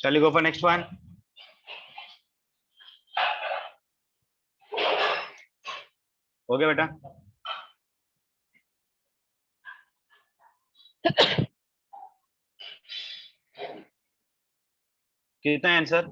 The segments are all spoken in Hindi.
Shall we go for next one? हो गया बेटा? कितना आंसर?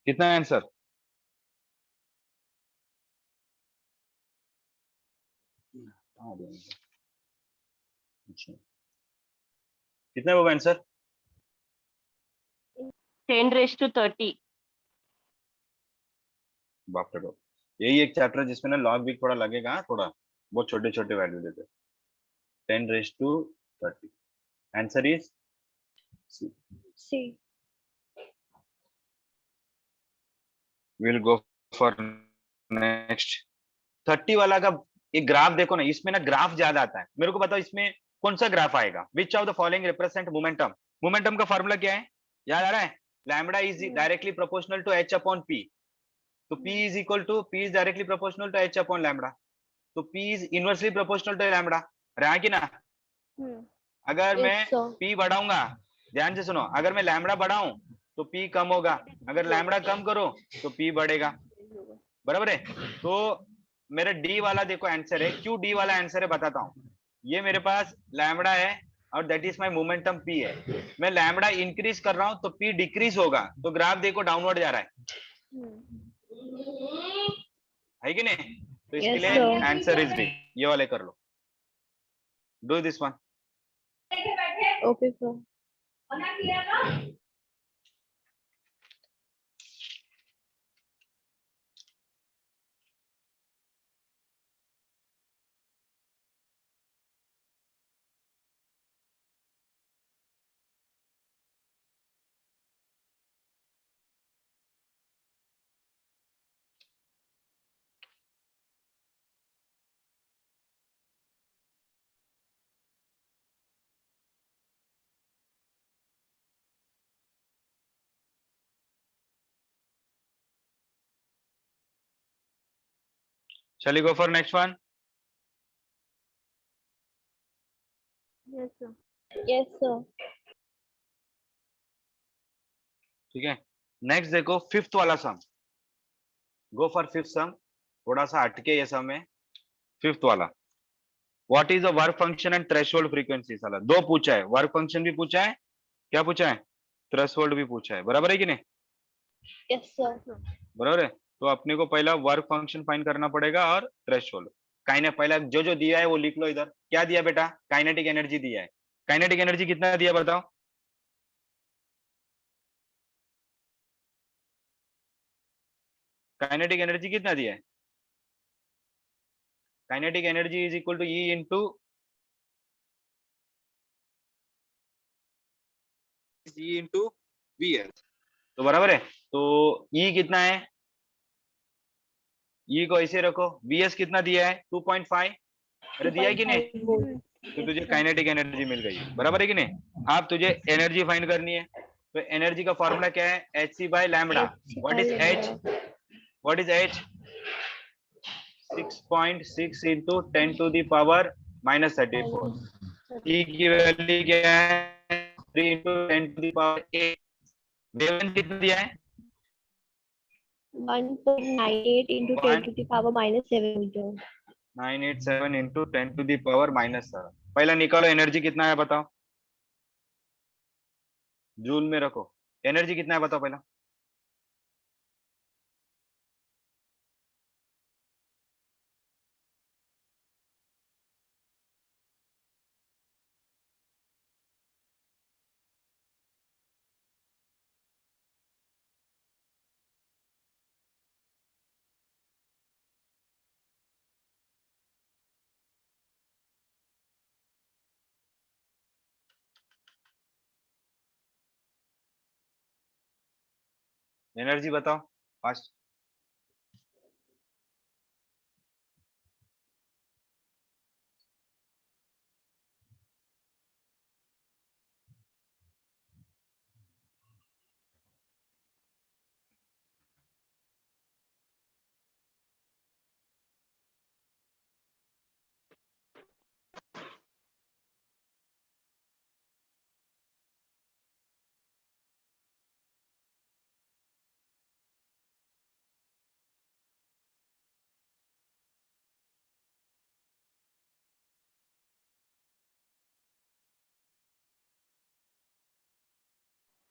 कितना आंसर? कितना होगा आंसर? 10⁻30। बाप रे बाप, यही एक चैप्टर है जिसमें ना लॉग भी थोड़ा लगेगा, थोड़ा बहुत छोटे छोटे वैल्यू देते। 10⁻30। Answer is C. Will go for next. 30 वाला का एक ग्राफ देखो ना, इसमें ना ग्राफ ज्यादा आता है। मेरे को बताओ इसमें कौन सा ग्राफ आएगा? Which of the following represent momentum? Momentum का फॉर्मूला क्या है, याद आ रहा है? Lambda is directly proportional to h upon p। तो p is equal to, p is directly proportional to h upon lambda. तो p is inversely proportional to lambda. रहा कि ना? अगर मैं Yes, sir. p बढ़ाऊंगा, ध्यान से सुनो, अगर मैं लैम्बडा बढ़ाऊं तो p कम होगा, अगर लैम्बडा कम करो तो p बढ़ेगा। बराबर है? तो मेरा डी वाला देखो आंसर है। क्यों डी वाला आंसर है बताता हूँ। ये मेरे पास लैम्बडा है और that is my momentum p है। मैं लैम्बडा इंक्रीज कर रहा हूँ तो p डिक्रीज होगा, तो ग्राफ देखो डाउनवर्ड जा रहा है कि नहीं? तो इसके Yes, लिए sir. Answer is D. ये वाले कर लो, do this one. Okay, sir. Shall we go for next one? Yes, sir. Yes, sir. ठीक है, नेक्स्ट देखो फिफ्थ वाला सम। गो फॉर फिफ्थ सम। थोड़ा सा हटके ये सम है। फिफ्थ वाला, what is the work function and threshold frequency? साला दो पूछा है, वर्क फंक्शन भी पूछा है, क्या पूछा है, थ्रेशोल्ड भी पूछा है। बराबर है कि नहीं? Yes, sir. बराबर है? तो अपने को पहला वर्क फंक्शन फाइंड करना पड़ेगा और थ्रेशोल्ड। काइनेटिक, पहला जो जो दिया है वो लिख लो इधर। क्या दिया बेटा? काइनेटिक एनर्जी दिया है। काइनेटिक एनर्जी कितना दिया बताओ? काइनेटिक एनर्जी कितना दिया है? Kinetic energy is equal to E into V S. तो बराबर है? तो ई कितना है? ई को ऐसे रखो। वी एस कितना दिया है? 2.5। अरे दिया है कि नहीं? 2.5 volt. तो Yes, तुझे sir. काइनेटिक एनर्जी मिल गई। बराबर है कि नहीं? अब तुझे एनर्जी फाइंड करनी है। तो एनर्जी का फॉर्मूला क्या है? H C by lambda. H what by is H? lambda. What is H? 6.6 into 10⁻⁻34। E की वैल्यू क्या है? 3 इंटू 10⁻8। वेवन कितना दिया है? 1.98 into 10 to the power minus 7 meter. 987 into 10⁻⁻7। पहला निकालो एनर्जी कितना है बताओ, जूल में रखो। एनर्जी कितना है बताओ पहला। एनर्जी बताओ fast.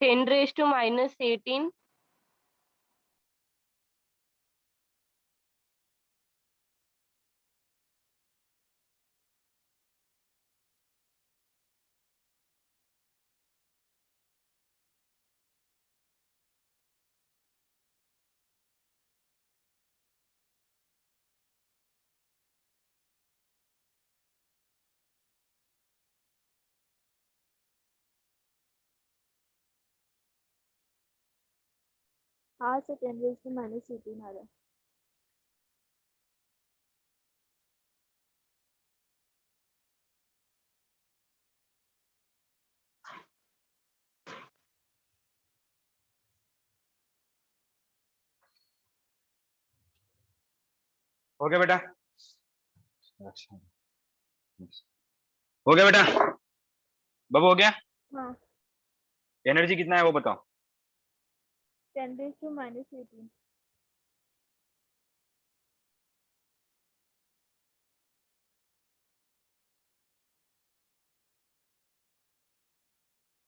Ten raise to minus 18। हाँ सर 10⁻18 आ रहा है। हो गया बेटा? अच्छा, हो गया बेटा? बाबू हो गया? हाँ एनर्जी कितना है वो बताओ। 10⁻18।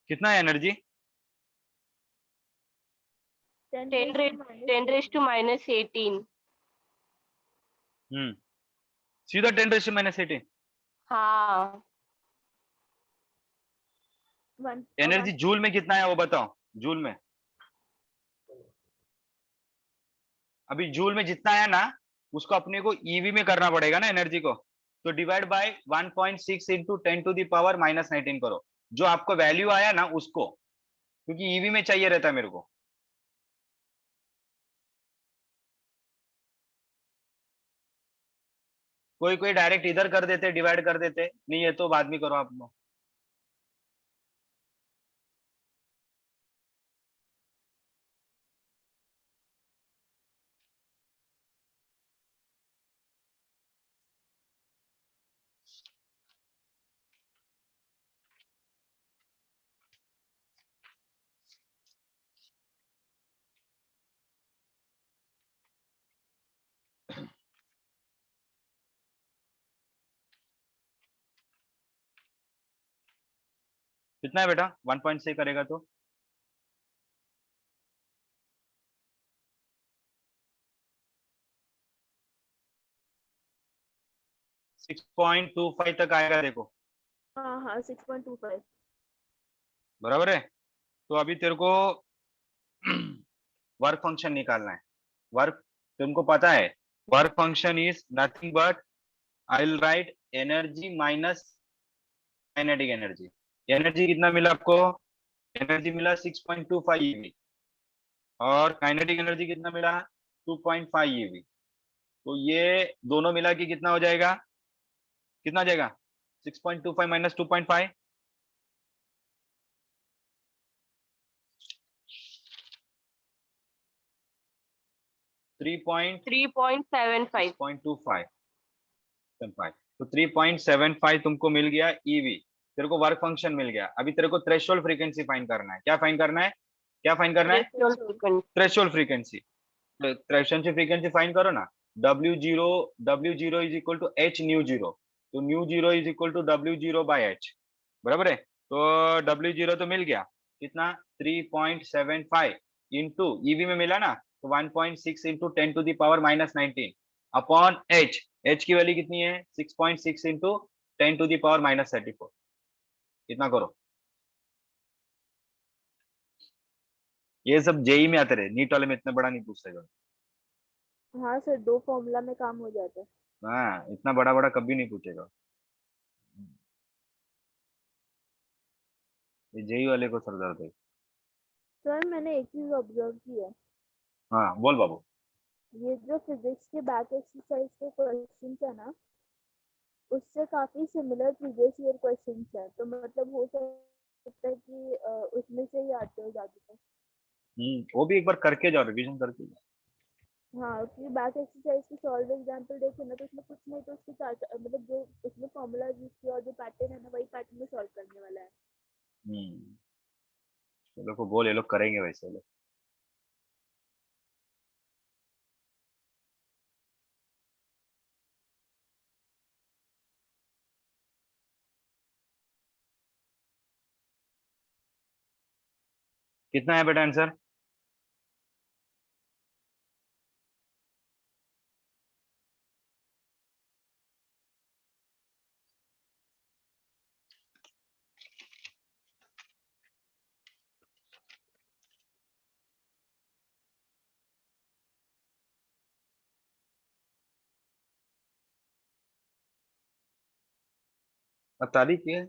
कितना है एनर्जी? टेन टेन रेस रे टू माइनस 10⁻18। सीधा 10⁻18। हाँ, एनर्जी जूल में कितना है वो बताओ, जूल में। अभी जूल में जितना है ना, उसको अपने को ईवी में करना पड़ेगा ना एनर्जी को। तो डिवाइड बाय 1.6 इंटू 10⁻⁻19 करो, जो आपको वैल्यू आया ना उसको, क्योंकि ईवी में चाहिए रहता है मेरे को। कोई कोई डायरेक्ट इधर कर देते, डिवाइड कर देते, नहीं ये तो बाद में करो आप लोग। कितना है बेटा 1.6 करेगा तो? 6.25 तक आएगा देखो। हाँ हाँ 6.25। बराबर है। तो अभी तेरे को वर्क फंक्शन निकालना है। वर्क तुमको पता है, work function is nothing but, I will write energy minus kinetic energy. Energy कितना मिला आपको? एनर्जी मिला 6.25 ईवी, और काइनेटिक एनर्जी कितना मिला? 2.5 ईवी। तो ये दोनों मिला के कितना हो जाएगा? कितना हो जाएगा? 6.25 माइनस 2.5, 3.75। 3.6.25। तो 3.75 तुमको मिल गया ईवी। तेरे को वर्क फंक्शन मिल गया। अभी तेरे को थ्रेशोल्ड फ्रीक्वेंसी फाइंड करना है। क्या फाइंड करना है? क्या फाइंड करना है? Threshold threshold. Frequency. Threshold frequency. Threshold frequency find करो ना। W0 is equal to H nu zero. तो nu zero is equal to W0 by H. बराबर है। तो W0 तो मिल गया कितना? 3.75 इंटू ईवी में मिला ना, तो 1.6 इंटू 10⁻⁻19 अपॉन एच। एच की वैल्यू कितनी है? 6.6 इंटू 10⁻⁻34। कितना करो? ये सब जेई में आते रहे, नीट वाले में इतना बड़ा नहीं पूछते जो। हाँ सर 2 फॉर्मूला में काम हो जाता है। हाँ, इतना बड़ा बड़ा कभी नहीं पूछेगा। ये जेई वाले को सर दर्द है। सर मैंने एक चीज ऑब्जर्व की है। हाँ बोल बाबू। ये जो फिजिक्स के बैक एक्सरसाइज के क्वेश्चंस है ना, उससे काफी सिमिलर प्रीवियस ईयर क्वेश्चंस है, तो मतलब हो सकता है कि उसमें से ही आते हो ज्यादातर। वो भी एक बार करके जाओ, रिवीजन करके जाओ। हाँ, क्योंकि बैक एक्सरसाइज की सॉल्व एग्जांपल देखे ना, तो उसमें कुछ नहीं तो उसके मतलब जो उसमें फॉर्मूला यूज किया और जो पैटर्न है ना, वही पैटर्न में सॉल्व करने वाला है। ये लोग को बोल, ये लोग करेंगे वैसे लोग। कितना है बेटा आंसर? अब तारीख क्या है?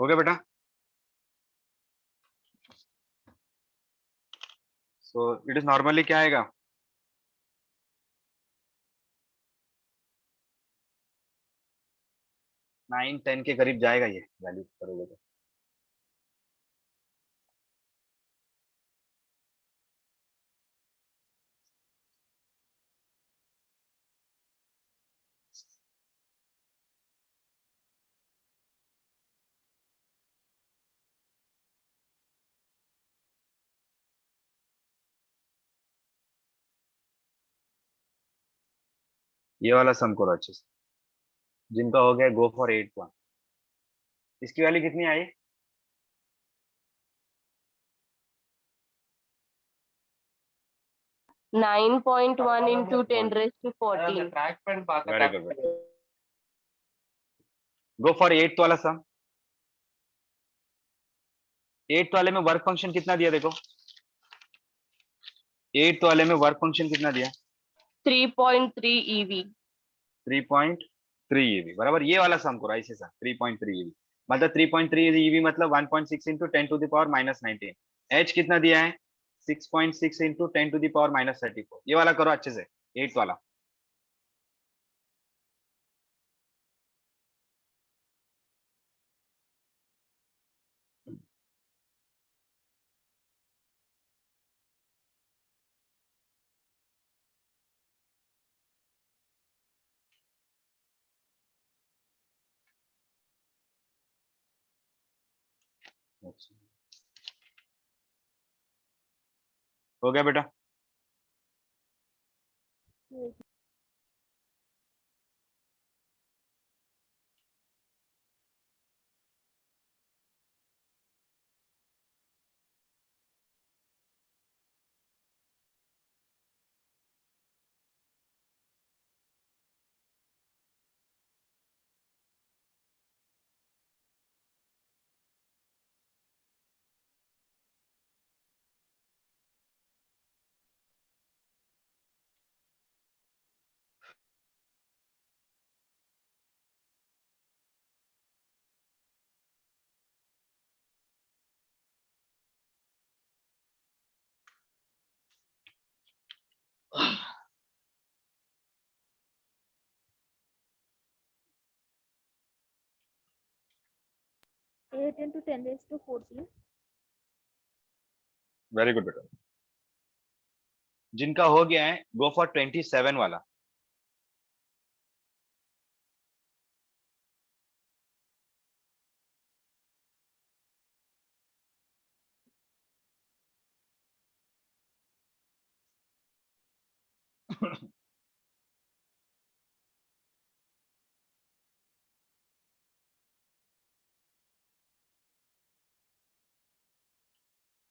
हो गया बेटा? सो इट इज नॉर्मली क्या आएगा? 9-10 के करीब जाएगा ये वैल्यू करोगे तो। ये वाला सम करो अच्छे से। जिनका हो गया गो फॉर 8 वन। इसकी वैल्यू कितनी आई? 9.1 into 10 raised to 14. Very good बेटा। गो फॉर 8 वाला सम। 8 वाले में वर्क फंक्शन कितना दिया देखो? 8 वाले में वर्क फंक्शन कितना दिया? 3.3 EV. 3.3 EV बराबर। ये वाला सम करो ऐसे सा 3.3 EV। मतलब 3.3 EV मतलब 1.6 इंटू 10⁻⁻19। एच कितना दिया है? 6.6 इंटू 10⁻⁻34। ये वाला करो अच्छे से, 8 वाला। अच्छा। हो गया बेटा? Eight into 10⁻14। वेरी गुड बेटा। जिनका हो गया है गो फॉर 27 वाला।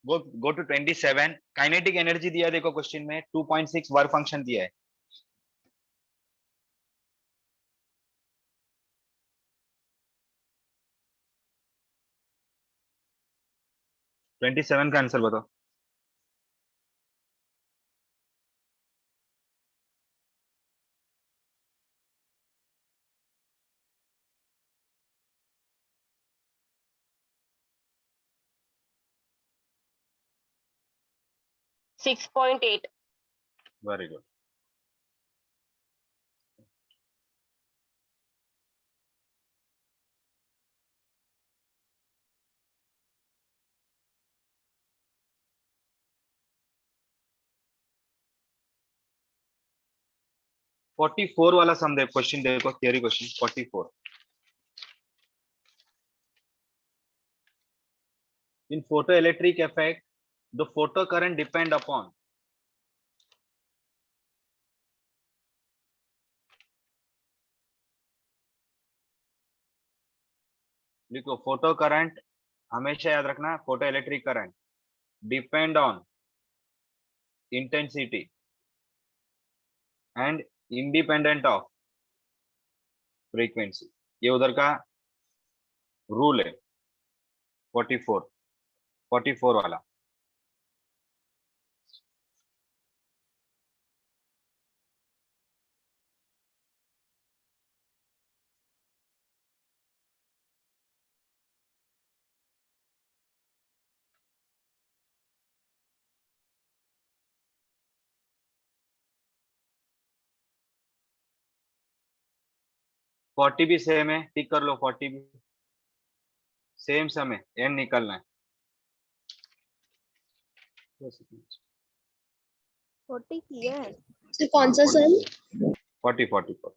Go to 27। काइनेटिक एनर्जी दिया है देखो क्वेश्चन में 2.6 वर्क फंक्शन दिया है। 27 का आंसर बताओ। Six point eight. Very good. Forty four वाला सम देखो, क्वेश्चन देखो, theory question 44। In photoelectric effect the photocurrent depend upon, देखो फोटो करंट हमेशा याद रखना, photo electric current depend on intensity and independent of frequency. ये उधर का रूल है 44 वाला। फोर्टी भी सेम है, टिक कर लो, 40 भी सेम सम है, एन निकलना है। 40 किया है। तो कौन सा sum? 40।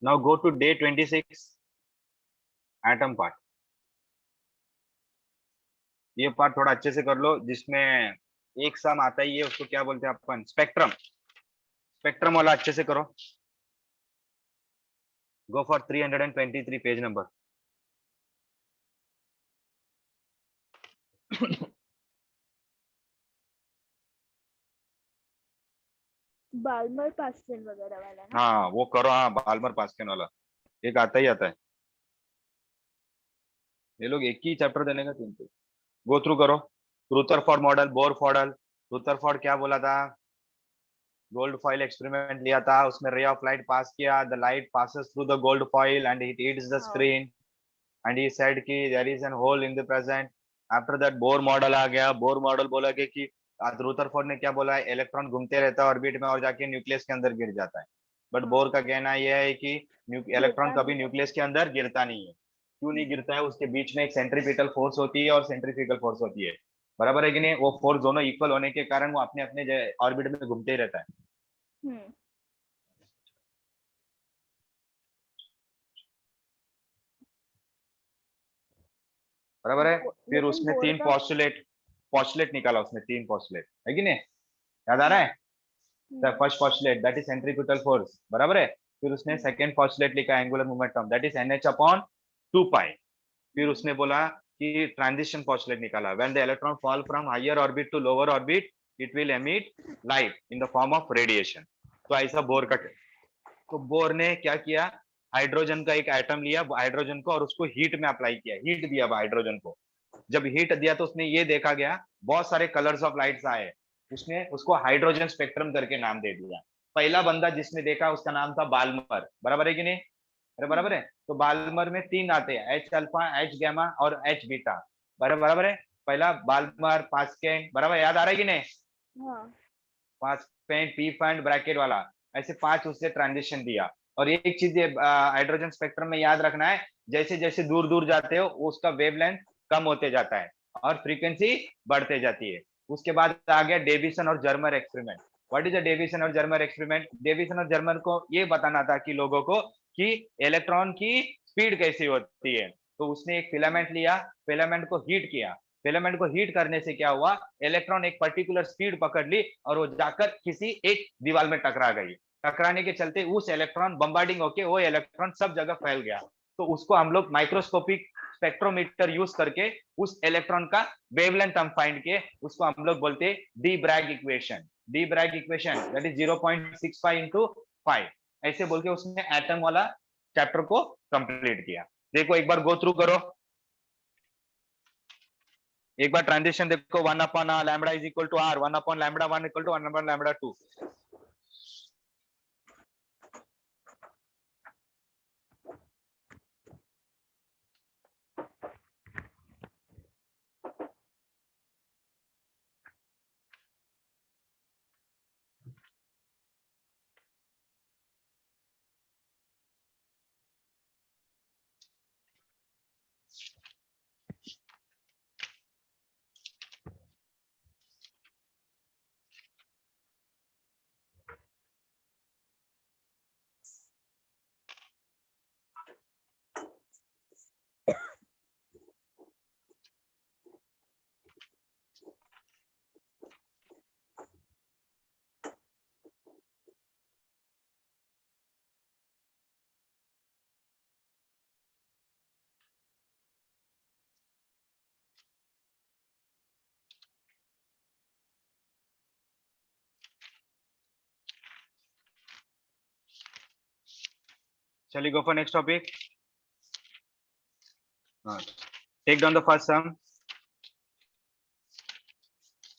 Now go to day 26, atom part. ये पार्ट थोड़ा अच्छे से कर लो, जिसमें एक सम आता ही है, उसको क्या बोलते हैं अपन, स्पेक्ट्रम। स्पेक्ट्रम वाला अच्छे से करो। Go for 323 page number. Balmer Pascal वगैरह वाला ना। हाँ वो करो, हाँ बाल्मर पास्कल वाला एक आता ही आता है। ये लोग एक ही चैप्टर देने का तीन पे गो थ्रू करो। Rutherford model, Bohr model. Rutherford क्या बोला था, गोल्ड फॉइल एक्सपेरिमेंट लिया था, उसमें रे ऑफ लाइट पास किया, the light passes through the gold foil and it hits the screen and he said कि there is an hole in the present. After that Bohr model आ गया। बोर मॉडल बोला कि रुदरफोर्ड ने क्या बोला है, इलेक्ट्रॉन घूमते रहता है ऑर्बिट में और जाके न्यूक्लियस के अंदर गिर जाता है। बट बोर का कहना यह है कि इलेक्ट्रॉन कभी न्यूक्लियस के अंदर गिरता नहीं है। क्यों नहीं गिरता है, उसके बीच में एक सेंट्रीपिटल फोर्स होती है और सेंट्रीफ्यूगल फोर्स होती है, बराबर है कि नहीं। वो फोर्स दोनों इक्वल होने के कारण वो अपने अपने ऑर्बिट में घूमते ही रहता है। बराबर है। फिर उसने तीन पॉस्टुलेट निकाला, उसने तीन पॉस्टुलेट, है कि नहीं, याद आ रहा है। First postulate that is centripetal force, बराबर है। फिर उसने सेकंड पॉस्टुलेट लिखा angular momentum, that is NH upon 2 pi. फिर उसने बोला कि ट्रांजिशन पॉस्टुलेट निकाला, when the electron fall from higher orbit to lower orbit it will emit light in the form of radiation. तो ऐसा बोर का, तो बोर ने क्या किया, हाइड्रोजन का एक एटम लिया, हाइड्रोजन को, और उसको हीट में अप्लाई किया, हीट दिया हाइड्रोजन को। जब हीट दिया तो उसने ये देखा गया बहुत सारे कलर्स ऑफ लाइट्स आए, उसने उसको हाइड्रोजन स्पेक्ट्रम करके नाम दे दिया। पहला बंदा जिसने देखा उसका नाम था बाल्मर, बराबर है कि नहीं, अरे बराबर है। तो बाल्मर में तीन आते हैं, H अल्फा, H गैमा और H बीटा, बराबर है। पहला बाल्मर, पास्कल, बराबर, याद आ रहा है कि नहीं। पास्कल, पी फंड ब्रैकेट वाला, ऐसे पांच उससे ट्रांजिशन दिया। और एक चीज हाइड्रोजन स्पेक्ट्रम में याद रखना है, जैसे जैसे दूर दूर जाते हो उसका वेवलेंथ कम होते जाता है और फ्रीक्वेंसी बढ़ते जाती है। उसके बाद आ गया डेविसन और Germer experiment. What is the Davisson और जर्मर एक्सपेरिमेंट। डेविसन और जर्मर को ये बताना था कि लोगों को कि इलेक्ट्रॉन की स्पीड कैसी होती है। तो उसने एक फिलामेंट लिया, फिलामेंट को हीट किया, फिलामेंट को हीट करने से क्या हुआ, इलेक्ट्रॉन एक पर्टिकुलर स्पीड पकड़ ली और वो जाकर किसी एक दीवार में टकरा गई। टकराने के चलते उस इलेक्ट्रॉन बम्बार्डिंग होके वो इलेक्ट्रॉन सब जगह फैल गया। तो उसको हम लोग माइक्रोस्कोपिक स्पेक्ट्रोमीटर यूज करके उस इलेक्ट्रॉन का वेवलेंथ हम फाइंड किए, उसको हम लोग बोलते हैं de Broglie equation. De Broglie equation that is 0.65 into 5, ऐसे बोल के उसने एटम वाला चैप्टर को कंप्लीट किया। देखो एक बार गो थ्रू करो, एक बार ट्रांजिशन देखो, 1 upon lambda is equal to R, 1 upon lambda 1 equal to 1 upon lambda 2। चलिए go for next topic. Take down the first sum.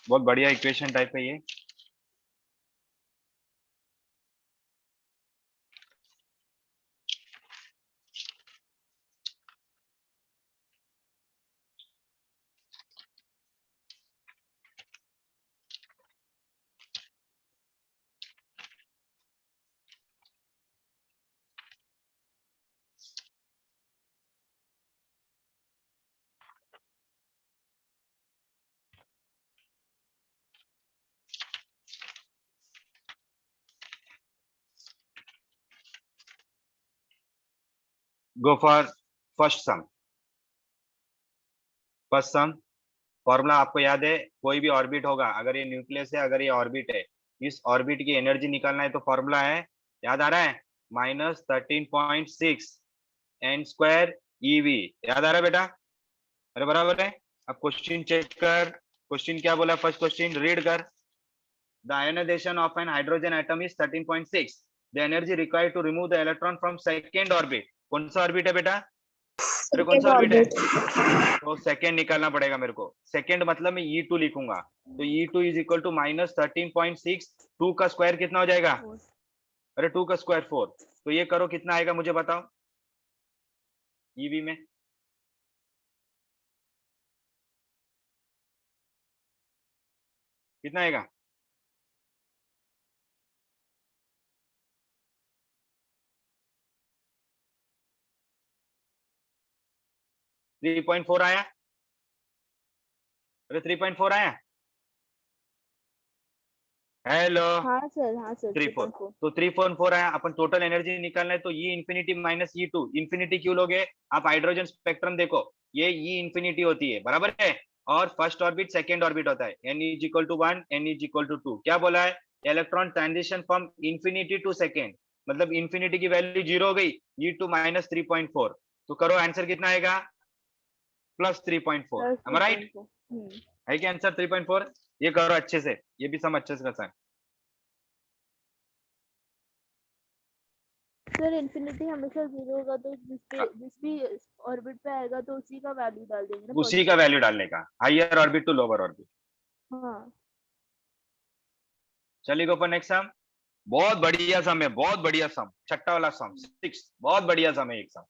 बहुत बढ़िया इक्वेशन टाइप है ये। Go for first sum. First sum formula आपको याद है, कोई भी ऑर्बिट होगा, अगर ये न्यूक्लियस है, अगर ये ऑर्बिट है, इस ऑर्बिट की एनर्जी निकालना है तो फॉर्मूला है, याद आ रहा है, -13.6 n² eV। याद आ रहा है बेटा? अरे बराबर है। अब क्वेश्चन चेक कर, क्वेश्चन क्या बोला, फर्स्ट क्वेश्चन रीड कर। The ionization of an hydrogen atom is 13.6, the energy required to remove the electron from second orbit. कौन सा ऑर्बिट है बेटा? अरे कौन सा ऑर्बिट है? तो सेकेंड निकालना पड़ेगा मेरे को। सेकेंड मतलब मैं E2 लिखूंगा, तो E2 इज इक्वल टू -13.6, 2 का स्क्वायर कितना हो जाएगा? अरे 2 का स्क्वायर 4। तो ये करो कितना आएगा मुझे बताओ ईवी में। कितना आएगा? थ्री पॉइंट फोर आया? अरे 3.4 आया? हेलो? हाँ सर 3.4। तो 3.4 आया। अपन टोटल एनर्जी निकालना है तो E infinity minus E2। Infinity क्यों लोगे? आप हाइड्रोजन स्पेक्ट्रम देखो, ये E इंफिनिटी होती है, बराबर है। और फर्स्ट ऑर्बिट सेकेंड ऑर्बिट होता है, n is equal to 1, n is equal to 2। क्या बोला है? Electron transition from infinity to second, मतलब इंफिनिटी की वैल्यू 0 हो गई, E2 -3.4। तो करो आंसर कितना आएगा? +3.4। am I right? है क्या आंसर 3.4? ये करो अच्छे से, ये भी सम अच्छे से कर। सर इन्फिनिटी हमेशा 0 होगा, तो जिस भी ऑर्बिट पे आएगा तो उसी का वैल्यू डाल देंगे ना, उसी का वैल्यू डालने का, higher orbit to lower orbit. हाँ। चलिए गो फॉर नेक्स्ट सम। बहुत बढ़िया सम है, बहुत बढ़िया सम, छठा वाला सम 6, बहुत बढ़िया सम है। एक सम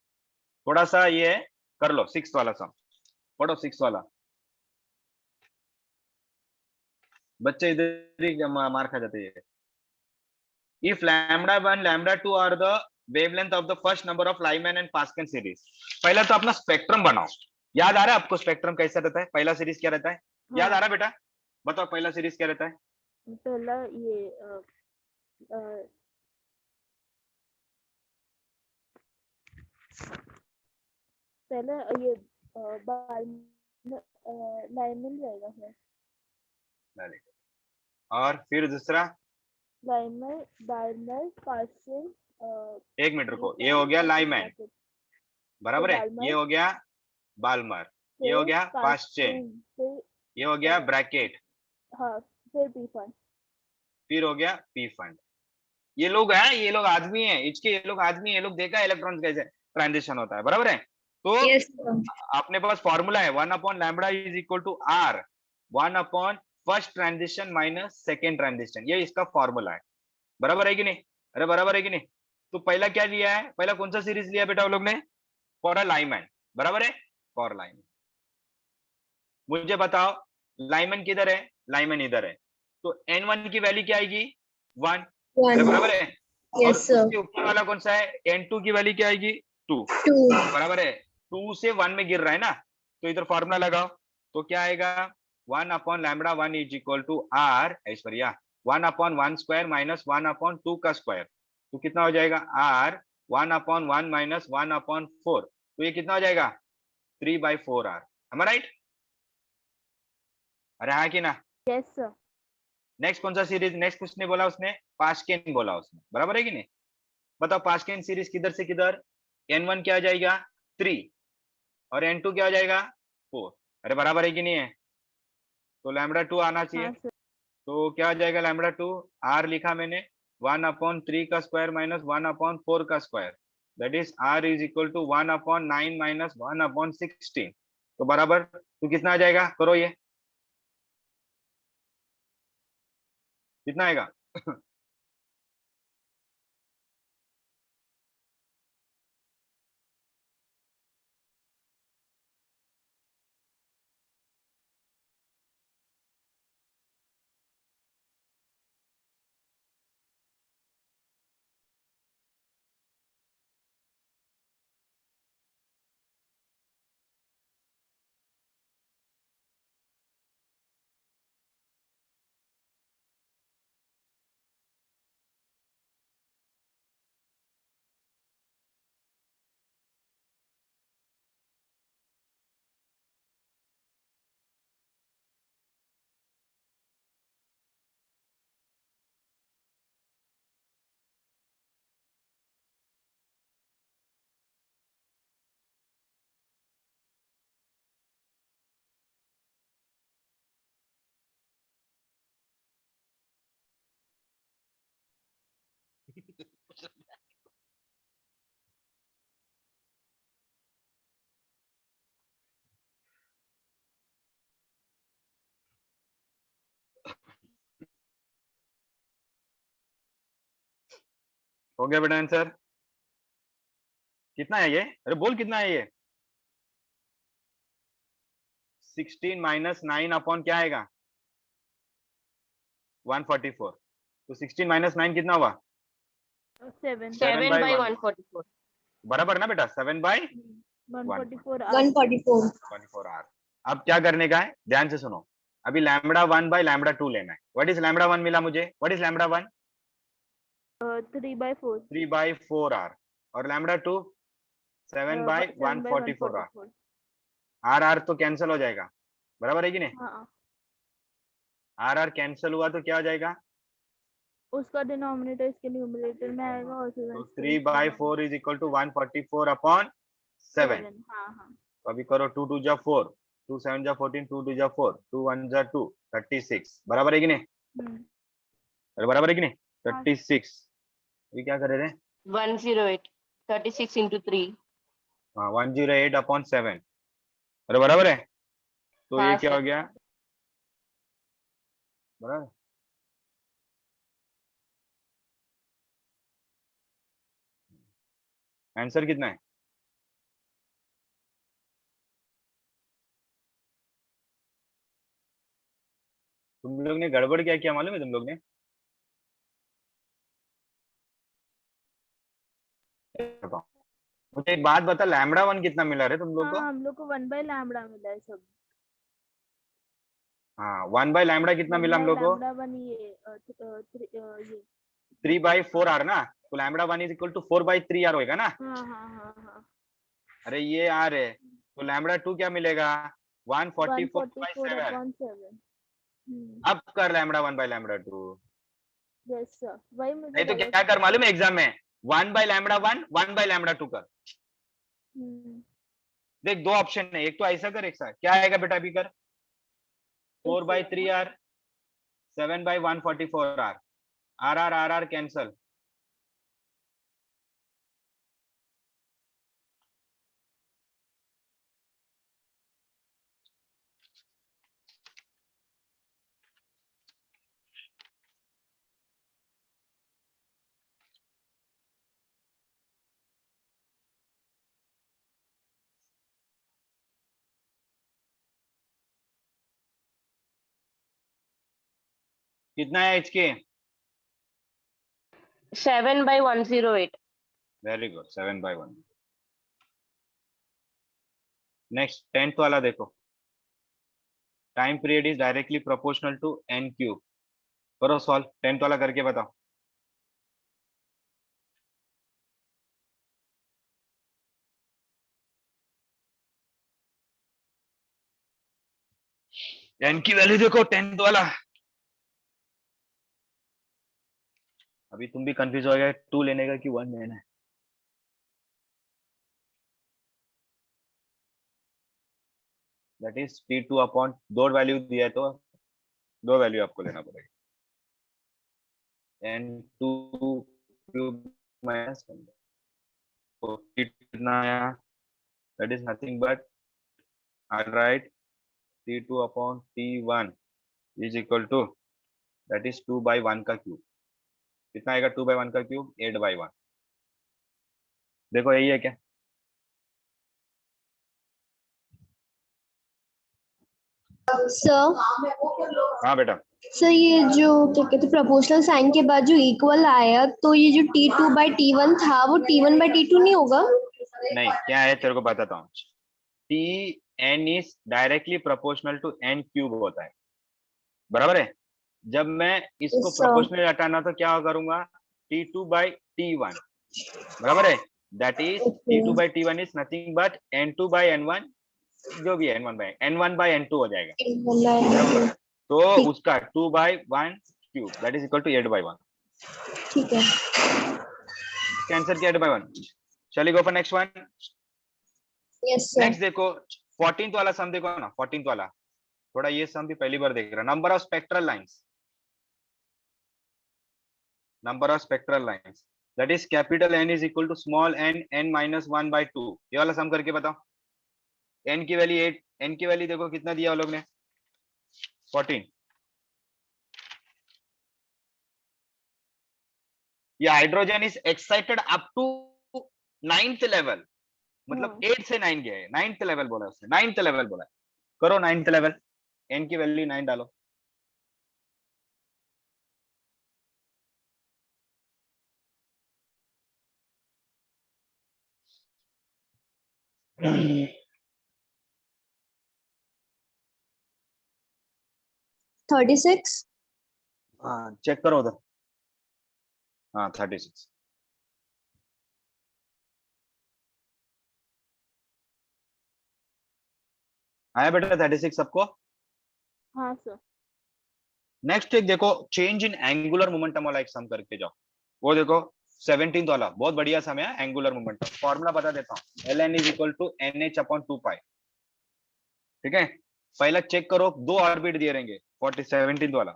थोड़ा सा ये कर लो, 6 वाला सम पढ़ो, 6 वाला। बच्चे इधर ही मार खा जाते हैं। If λ1 λ2 are the wavelength of the first number of Lyman and Pascal series। पहला तो अपना स्पेक्ट्रम बनाओ। याद आ रहा है आपको स्पेक्ट्रम कैसा रहता है? पहला सीरीज क्या रहता है? हाँ। याद आ रहा है बेटा? बताओ पहला सीरीज क्या रहता है? पहला ये पहले ये लाइमन रहेगा सर। और फिर दूसरा लाइमर, बार्मर, पास्कल। एक मिनट रुको, ये हो गया लाइमैन, बराबर है, ये हो गया बाल्मर, ये हो गया पास्ट चेन, फिर ये हो गया ब्रैकेट, हाँ फिर पी फंड। फिर हो गया पी फंड। ये लोग हैं, ये लोग आदमी हैं, इसके ये लोग आदमी, ये लोग देखा इलेक्ट्रॉन्स कैसे ट्रांजिशन होता है, बराबर है। तो Yes, sir. अपने पास फॉर्मूला है 1 upon lambda is equal to R 1 upon first transition minus second transition, ये इसका फॉर्मूला है, बराबर है कि नहीं? अरे बराबर है कि नहीं? तो पहला क्या लिया है, पहला कौन सा सीरीज लिया बेटा वो लोग ने, फॉर अ लाइमन, बराबर है, फॉर लाइमन। मुझे बताओ लाइमन किधर है, लाइमन इधर है, तो n1 की वैल्यू क्या आएगी 1, अरे 1. बराबर है। और Yes, sir. उसके ऊपर वाला कौन सा है, n2 की वैल्यू क्या आएगी 2, 2. बराबर है। 2 से 1 में गिर रहा है ना, तो इधर फॉर्मूला लगाओ, तो क्या आएगा 1 upon lambda 1 is equal to R Aishwarya 1 upon 1 square minus 1 upon 2 का स्क्वायर, तो कितना हो जाएगा आर 1 अपॉन 1 माइनस 1 अपॉन 4, तो ये कितना हो जाएगा 3/4 आर, am I right? अरे हाँ कि ना? Yes sir. नेक्स्ट कौन सा सीरीज, नेक्स्ट कुछ नहीं बोला उसने, पास्केन बोला उसने, बराबर है कि नहीं? बताओ पास्केन सीरीज किधर से किधर, n1 क्या आ जाएगा 3 और n2 क्या आ जाएगा 4, अरे बराबर है कि नहीं है? तो लैम्बडा 2 आना चाहिए, हाँ सर। तो क्या आ जाएगा लैम्बडा 2, आर लिखा मैंने 1 अपॉन 3 का स्क्वायर माइनस 1 अपॉन 4 का square, that is R is equal to 1 upon 9 minus 1 upon 16, तो बराबर, तो कितना आ जाएगा, करो ये कितना आएगा हो गया बेटा आंसर, कितना है ये, अरे बोल कितना है ये, 16 माइनस 9 अपॉन क्या आएगा 144, तो 16 माइनस 9 कितना हुआ 7 7 by by 1, 144. बराबर ना बेटा 7/144 144 144. 144 आर। अब क्या करने का है, ध्यान से सुनो, अभी लैम्बडा 1 बाय लैम्बडा 2 लेना है, व्हाट इज लैम्बडा 1 मिला मुझे, व्हाट इज लैम्बडा 1 3/4 3/4 आर, और लैम्बडा 2 7/144 आर, आर आर तो कैंसिल हो जाएगा, बराबर है कि नहीं? हाँ आर आर कैंसिल हुआ तो क्या हो जाएगा, उसका डिनोमिनेटर इसके न्यूमरेटर में आएगा और फिर तो इसके 3/4 इज इक्वल टू 144 अपॉन 7, हाँ हाँ तो अभी करो 2 2 जा 4, 2 7 जा 14, 2 2 जा 4, 2 1 जा 2, 36, बराबर है कि नहीं? हम्म, अरे बराबर है कि नहीं? हाँ 36, ये क्या कर रहे थे, 108. 36 into 3. हाँ 108 अपॉन 7, अरे बराबर है, तो ये हाँ क्या सर. हो गया, बराबर, आंसर कितना है, तुम लोग ने गड़बड़ क्या किया मालूम है तुम लोग ने, बताओ मुझे एक बात बता, लैम्बडा 1 कितना मिला रे तुम लोग को? हाँ हम लोग को 1/λ मिला है सब। हाँ 1/λ कितना मिला हम लोग को, 1/λ 1 ये 3/4 आर ना, तो lambda 1 is equal to 4/3 R होएगा ना, हाँ हाँ हाँ हाँ अरे ये आर है, तो लैम्बडा 2 क्या मिलेगा 144/7, 144/7 अब कर लैम्बडा 1/λ2, यस सर वही मुझे नहीं तो लगा क्या कि कर मालूम है एग्जाम में 1/λ1 1/λ2 कर, हम्म, देख दो ऑप्शन है, एक तो ऐसा कर, एक सा क्या आएगा बेटा, अभी कर 4/3 आर, 7/144 आर, आर कैंसल, कितना है एच के? 7/108. Very good, 7/1। नेक्स्ट 10th वाला देखो, time period is directly proportional to N cube. करो सॉल्व, 10th वाला करके बताओ। एन की वैल्यू देखो 10th वाला, अभी तुम भी कंफ्यूज हो गए 2 लेने का कि 1 लेना है। दैट इज T2 अपॉन, दो वैल्यू दिया है तो दो वैल्यू आपको लेना पड़ेगा, N2 क्यूब माइनस तो कितना आया, that is nothing but, I write T2 upon T1 is equal to, that is 2/1 का क्यूब। कितना आएगा 2/1 का क्यूब? 8/1। देखो यही है क्या? सर हाँ बेटा, सर ये जो क्या कहते प्रोपोर्शनल साइन के बाद जो इक्वल आया, तो ये जो T2/T1 था वो T1/T2 नहीं होगा? नहीं क्या है तेरे को बताता हूँ। Tn is directly proportional to n cube होता है, बराबर है। जब मैं इसको Yes, sir. प्रोपोर्शनल हटाना तो क्या करूंगा, T2/T1, बराबर है। That is Okay. T2/T1 is nothing but N2/N1, जो भी है N1/N2 हो जाएगा, N1/N2. तो ठीक. उसका 2/1 cube that is equal to 8/1। ठीक है. इसका आंसर क्या 8/1। चलिए go for next one. Yes, sir. Next देखो 14th वाला सम देखो ना, 14th वाला, थोड़ा ये सम भी पहली बार देख रहा। Number of spectral lines, number of spectral lines that is capital N is equal to small n, n-1/2। ये वाला सम करके बताओ। n की वैल्यू 8, n की वैल्यू देखो कितना दिया वो लोग ने, 14। ये hydrogen is excited up to 9th level, मतलब 8 से 9 गया है, 9th लेवल बोला उसने, 9th लेवल बोला। करो 9th लेवल, n की वैल्यू 9 डालो। हाँ 36. चेक करो उधर, हाँ 36। आया बेटा 36 सबको? हाँ सर। नेक्स्ट एक देखो, चेंज इन एंगुलर मोमेंटम वाला एक सम करके जाओ। वो देखो 17th वाला बहुत बढ़िया सम है, एंगुलर मोमेंटम। फॉर्मूला बता देता हूँ, ln is equal to NH upon 2 pi. ठीक है, पहला चेक करो, दो ऑर्बिट दिए रहेंगे 17th वाला।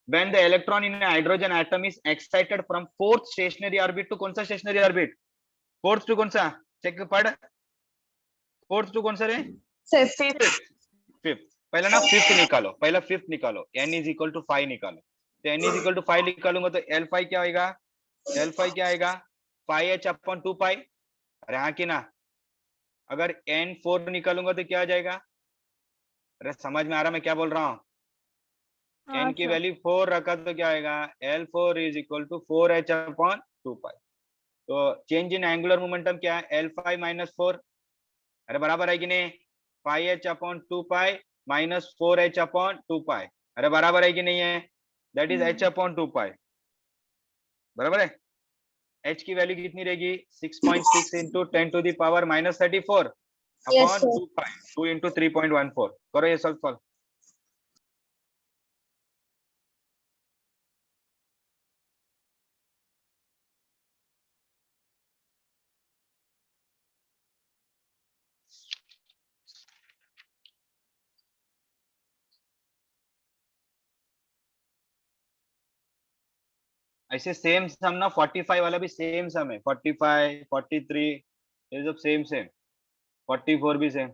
when the electron in a hydrogen atom is excited from fourth stationary orbit to कौन सा stationary orbit, fourth to कौन सा, चेक पढ़, फोर्थ टू कौन सा रे, Fifth. फिफ्थ। पहला ना फिफ्थ निकालो, पहला फिफ्थ निकालो, n इज इक्वल टू 5 निकालो। तो n इज इक्वल टू 5 निकालूंगा तो L5 क्या आएगा, L5 क्या आएगा, 5h अपॉन 2 पाई। अरे हाँ कि ना, अगर n4 निकालूंगा तो क्या आ जाएगा, अरे समझ में आ रहा मैं क्या बोल रहा हूँ। हाँ n की सर। वैल्यू 4 रखा तो क्या आएगा, L4 is equal to 4h upon 2 pi. तो चेंज इन एंगुलर मोमेंटम क्या है, L5 माइनस 4। अरे बराबर है कि नहीं, 5h upon 2 pi minus 4h upon 2 पाई। अरे बराबर है कि नहीं है, दैट इज h अपॉन 2 पाई, बराबर है। h की वैल्यू कितनी रहेगी, 6.6 इंटू 10⁻⁻34 Yes, अपॉन sir. 2 पाई, 2 इंटू 3.14। करो ये सॉल्व। ऐसे सेम सम ना 45 वाला भी सेम सम है, 45 43 ये सब सेम सेम, 44 भी सेम।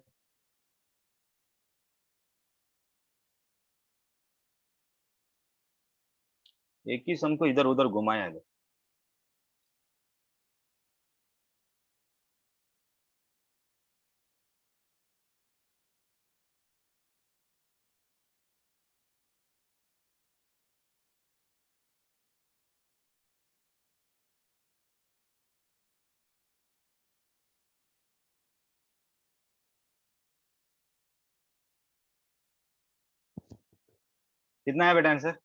एक ही सम को इधर उधर घुमाया है। कितना है बेटा answer?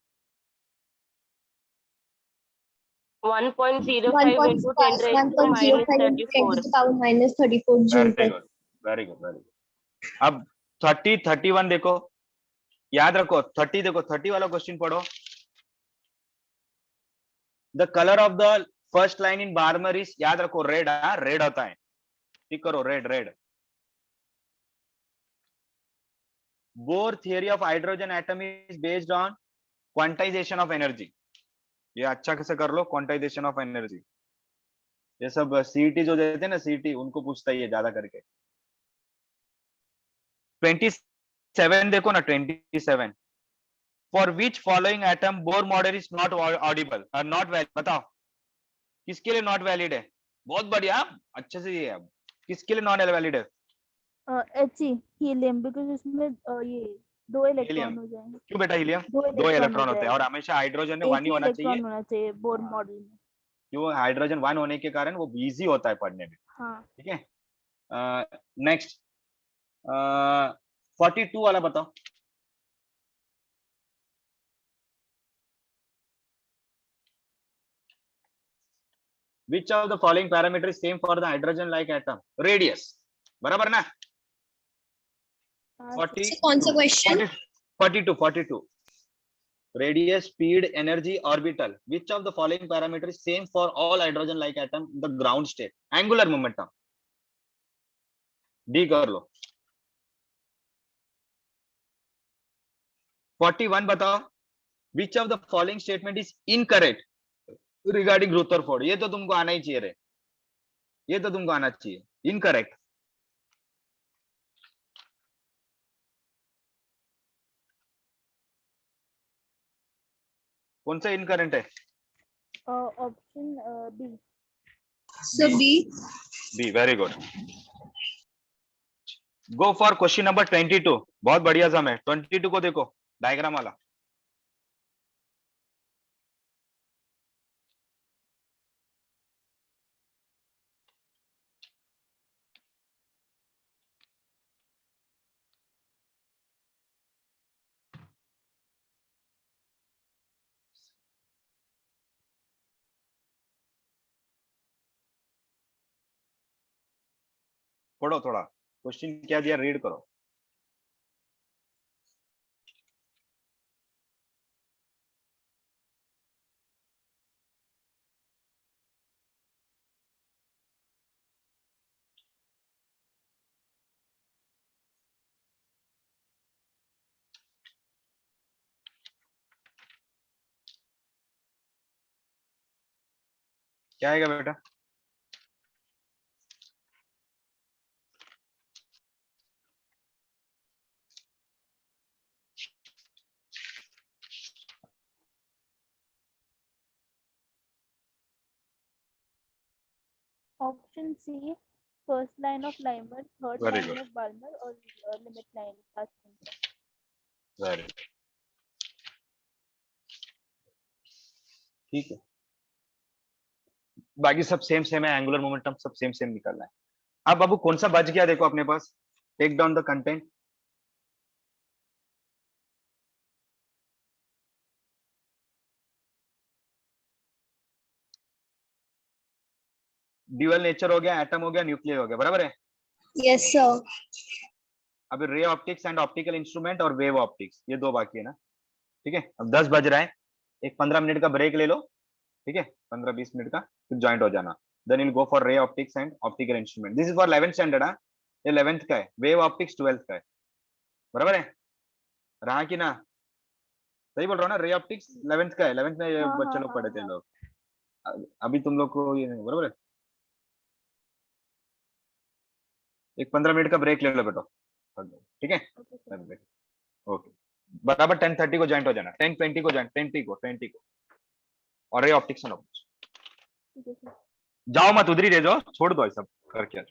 1.05 into 10 raised to minus 1.05 into 10 34. to the power minus 34 very joules. Good very good very good. अब 30 31 देखो, याद रखो 30 देखो, 30 वाला क्वेश्चन पढ़ो। The colour of the first line in Barmer is, याद रखो रेड, रेड होता है, ठीक करो red red. Bore theory of hydrogen atom is based on quantization of energy. ये अच्छा कैसे कर लो, क्वांटाइजेशन ऑफ एनर्जी। ये सब सीईटी जो देते हैं ना, सीईटी उनको पूछता है ये ज्यादा करके। 27 देखो ना, 27 for which following atom Bohr model is not Audible और नॉट वैलिड, बताओ किसके लिए नॉट वैलिड है? बहुत बढ़िया, अच्छे से ये अब किसके लिए नॉट वैलिड है? He हीलियम, बिकॉज इसमें ये 2 हीलियम। इलेक्ट्रॉन हो जाएंगे। क्यों बेटा हीलियम? 2 दो इलेक्ट्रॉन हो इलेक्ट्रॉन होते हैं और जाएगा, हमेशा हाइड्रोजन में एक 1 ही ही होना चाहिए। इलेक्ट्रॉन होना चाहिए बोर हाँ। मॉडल में। क्यों? हाइड्रोजन 1 होने के कारण वो इजी होता है पढ़ने में, हाँ, ठीक है। नेक्स्ट 42 वाला बताओ। Which of the following parameter is same for the hydrogen like atom? Radius, बराबर ना? 40 कौन सा question? 42 radius, speed, energy, orbital. Which of the following parameter is same for all hydrogen like atom in the ground state? Angular momentum, D कर लो। 41 बताओ। Which of the following statement is incorrect regarding Rutherford? ये तो तुमको आना ही चाहिए रे, ये तो तुमको आना चाहिए। इनकरेक्ट कौन सा इनकरेक्ट है? Option B. So B. B, very good. Go for question number 22। बहुत बढ़िया सम है। 22 को देखो, डायग्राम वाला। पढ़ो थोड़ा, क्वेश्चन क्या दिया रीड करो। क्या आएगा बेटा? Option C, first line of Lyman, third very line good of Balmer और लिमिट लाइन। वेरी, ठीक है। बाकी सब सेम सेम है, एंगुलर मोमेंटम सब सेम सेम निकलना है। अब बाबू कौन सा बच गया देखो अपने पास, take down the content. Dual nature हो गया, एटम हो गया, न्यूक्लियर हो गया, बराबर है। Yes sir. अभी रे ऑप्टिक्स एंड ऑप्टिकल इंस्ट्रूमेंट और वेव ऑप्टिक्स, ये दो बाकी है ना, ठीक है। अब 10 बज रहा है, एक 15 मिनट का ब्रेक ले लो, ठीक है, 15-20 मिनट का, फिर ज्वाइंट हो जाना। Then will go for ray optics and optical instrument. This is for 11th standard, ये 11th का है। वेव ऑप्टिक्स 12th का है, बराबर है। रहा कि ना? सही बोल रहा हूँ ना? रे ऑप्टिक्स 11th का है, 11th में ये हाँ, बच्चे हाँ, लोग हाँ, पढ़े थे हाँ। लोग, अभी तुम लोग को ये नहीं बरोबर है। एक 15 मिनट का ब्रेक ले लो बेटा, ठीक है। Okay sir. ओके, बराबर 10:30 को ज्वाइन हो जाना, 10:20 को ज्वाइन, 20 को और ये ऑप्टिक्स लो। ठीक है सर। जाओ मत, उधर ही रह जाओ, छोड़ दो ये सब करके।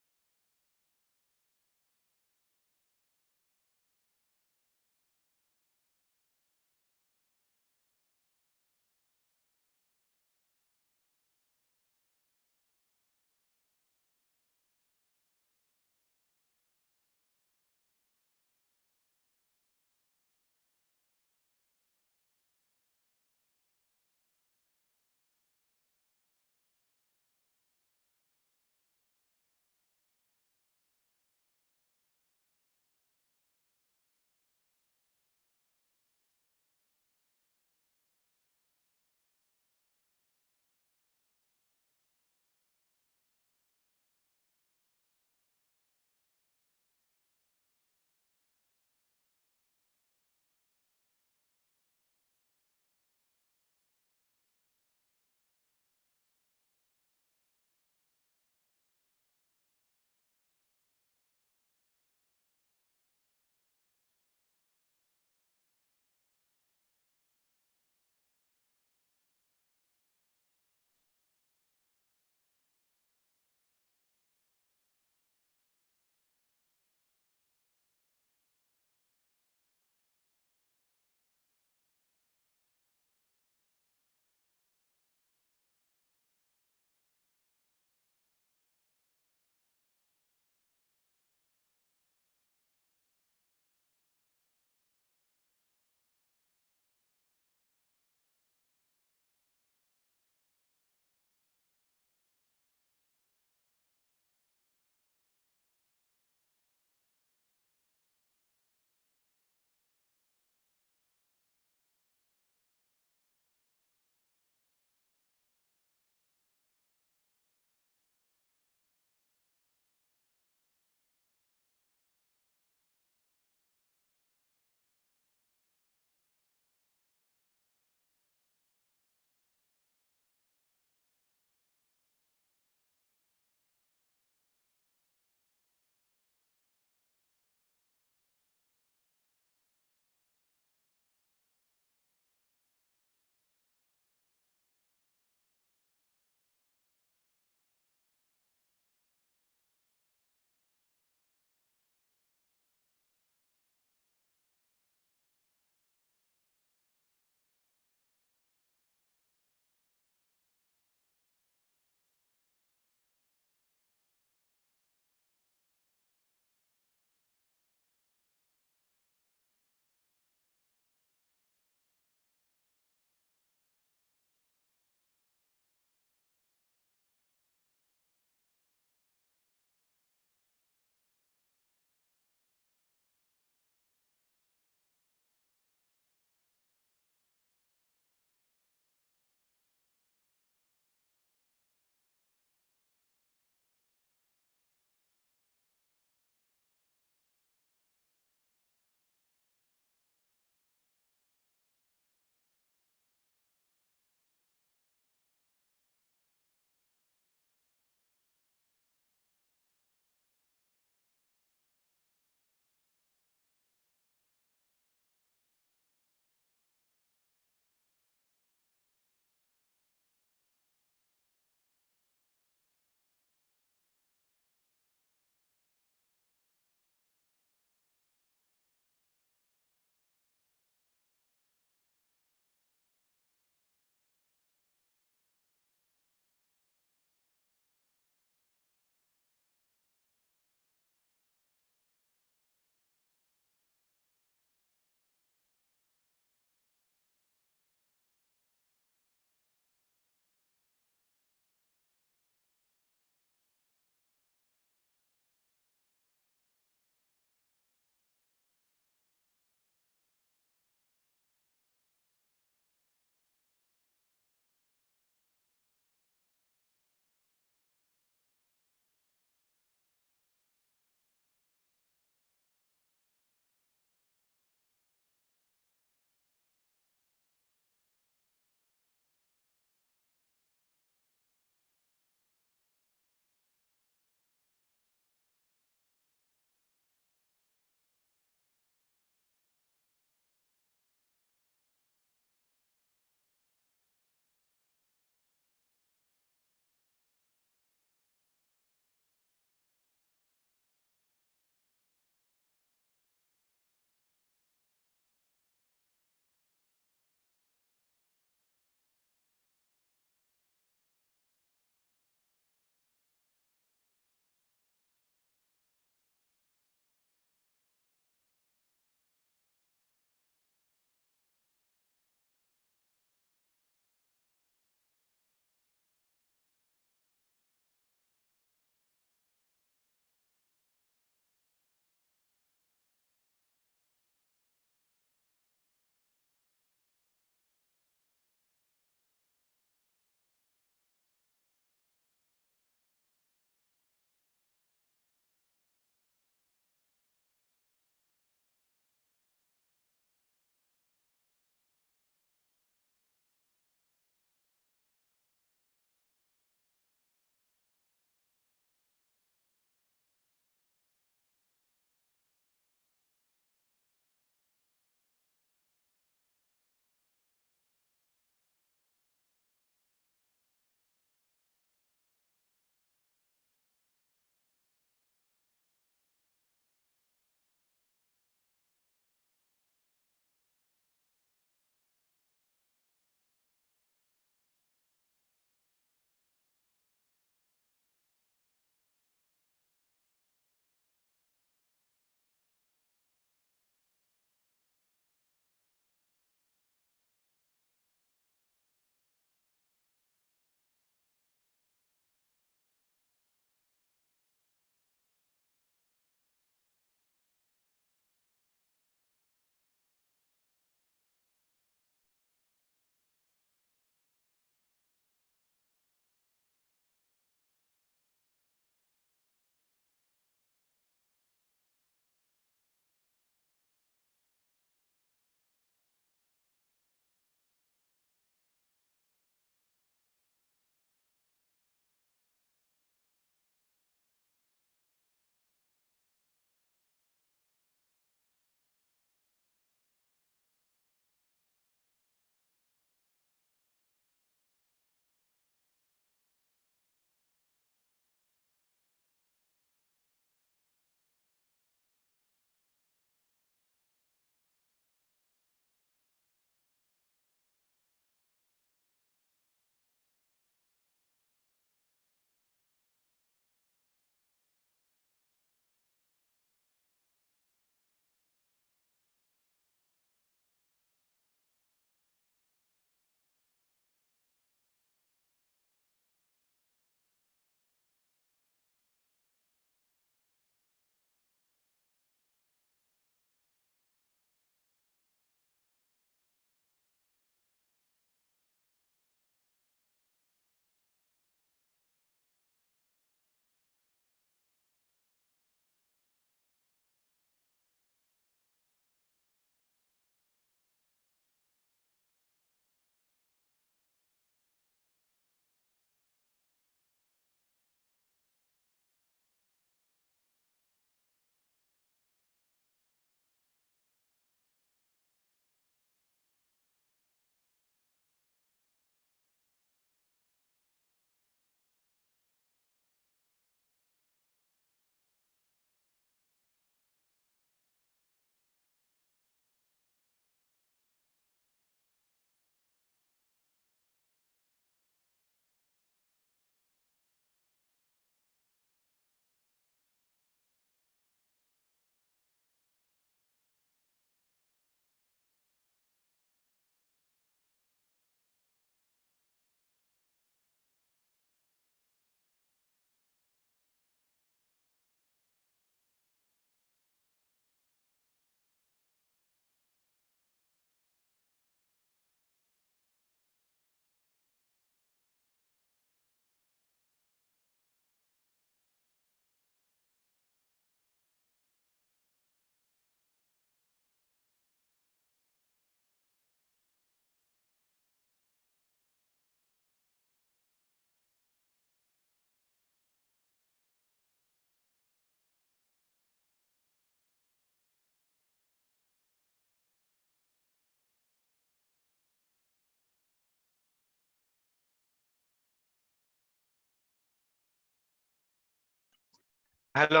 Hello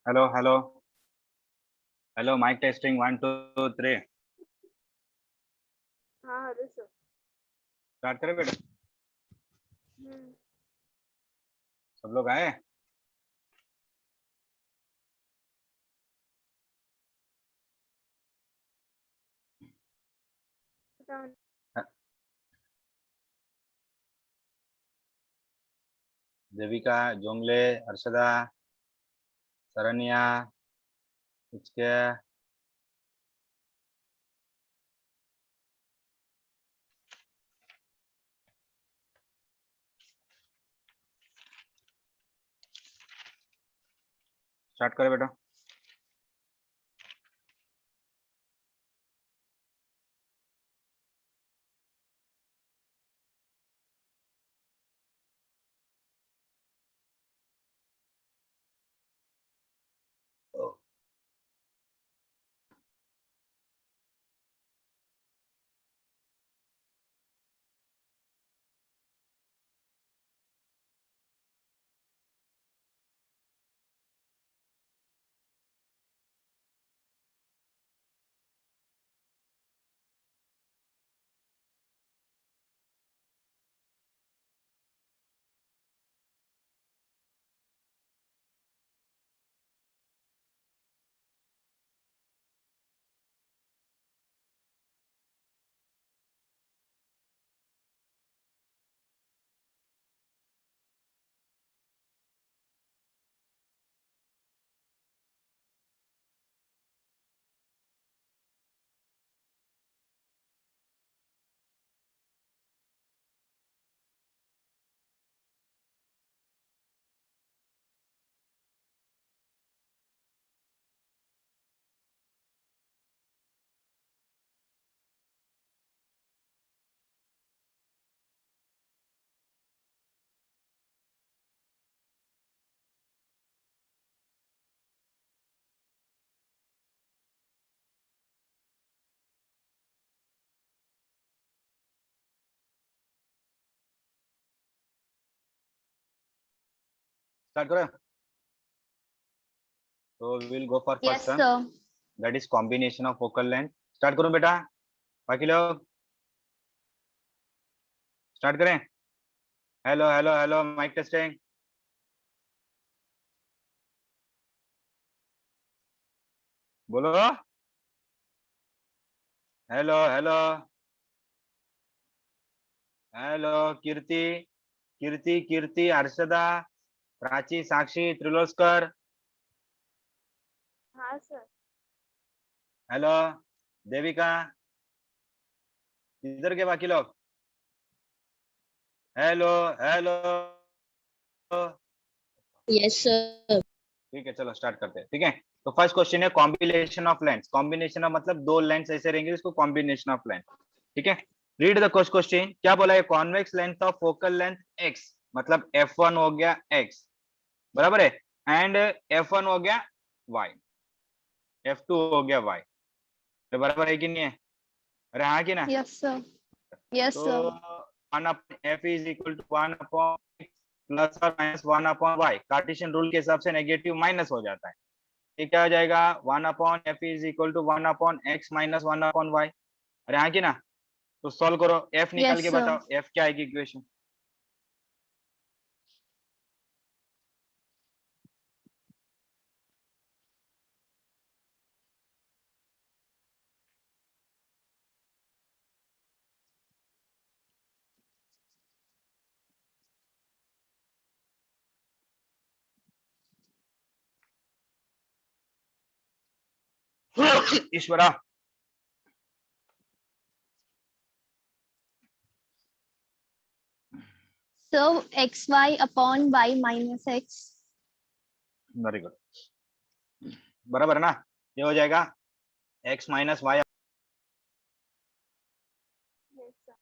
hello hello hello, mic testing 1 2 3। हाँ हेलो सर। स्टार्ट करें बेटा? हम्म। सब लोग आए? पता नहीं। देविका, जोंगले, हर्षदा, शरण्या, उसके स्टार्ट करें बेटा? स्टार्ट करें? तो will go for first Yes, term, sir. That is combination of focal length. Start करूं बेटा? बाकी लोग स्टार्ट करें? Hello hello hello, mic testing. बोलो hello hello hello. Kirti Kirti Kirti, Harshada, Prachi, Sakshi, Triloskar. हाँ सर। हेलो देविका, इधर के बाकी लोग? Hello hello. Yes, sir. ठीक है, चलो स्टार्ट करते हैं। ठीक है, तो फर्स्ट क्वेश्चन है combination of length. Combination of मतलब दो लेंथ ऐसे रहेंगे, इसको कॉम्बिनेशन ऑफ लेंथ। ठीक है, रीड द क्वेश्चन। क्या बोला है? Convex length of focal length x, मतलब F1 हो गया x, बराबर है, एंड F1 हो गया y, F2 हो गया y। तो बराबर है कि नहीं है? अरे हाँ कि ना? Yes, sir. Yes, तो sir. 1/f is equal to 1/x plus और माइनस 1/y। कार्टेशियन रूल के हिसाब से नेगेटिव माइनस हो जाता है। ये क्या हो जाएगा? 1/f is equal to 1/x minus 1/y। अरे हाँ कि ना? तो सॉल्व करो, f निकाल Yes, के sir. बताओ f क्या आएगी इक्वेशन। ईश्वरा, So xy upon y minus x. Very good, बराबर है ना? ये हो जाएगा x minus Y. Yes sir.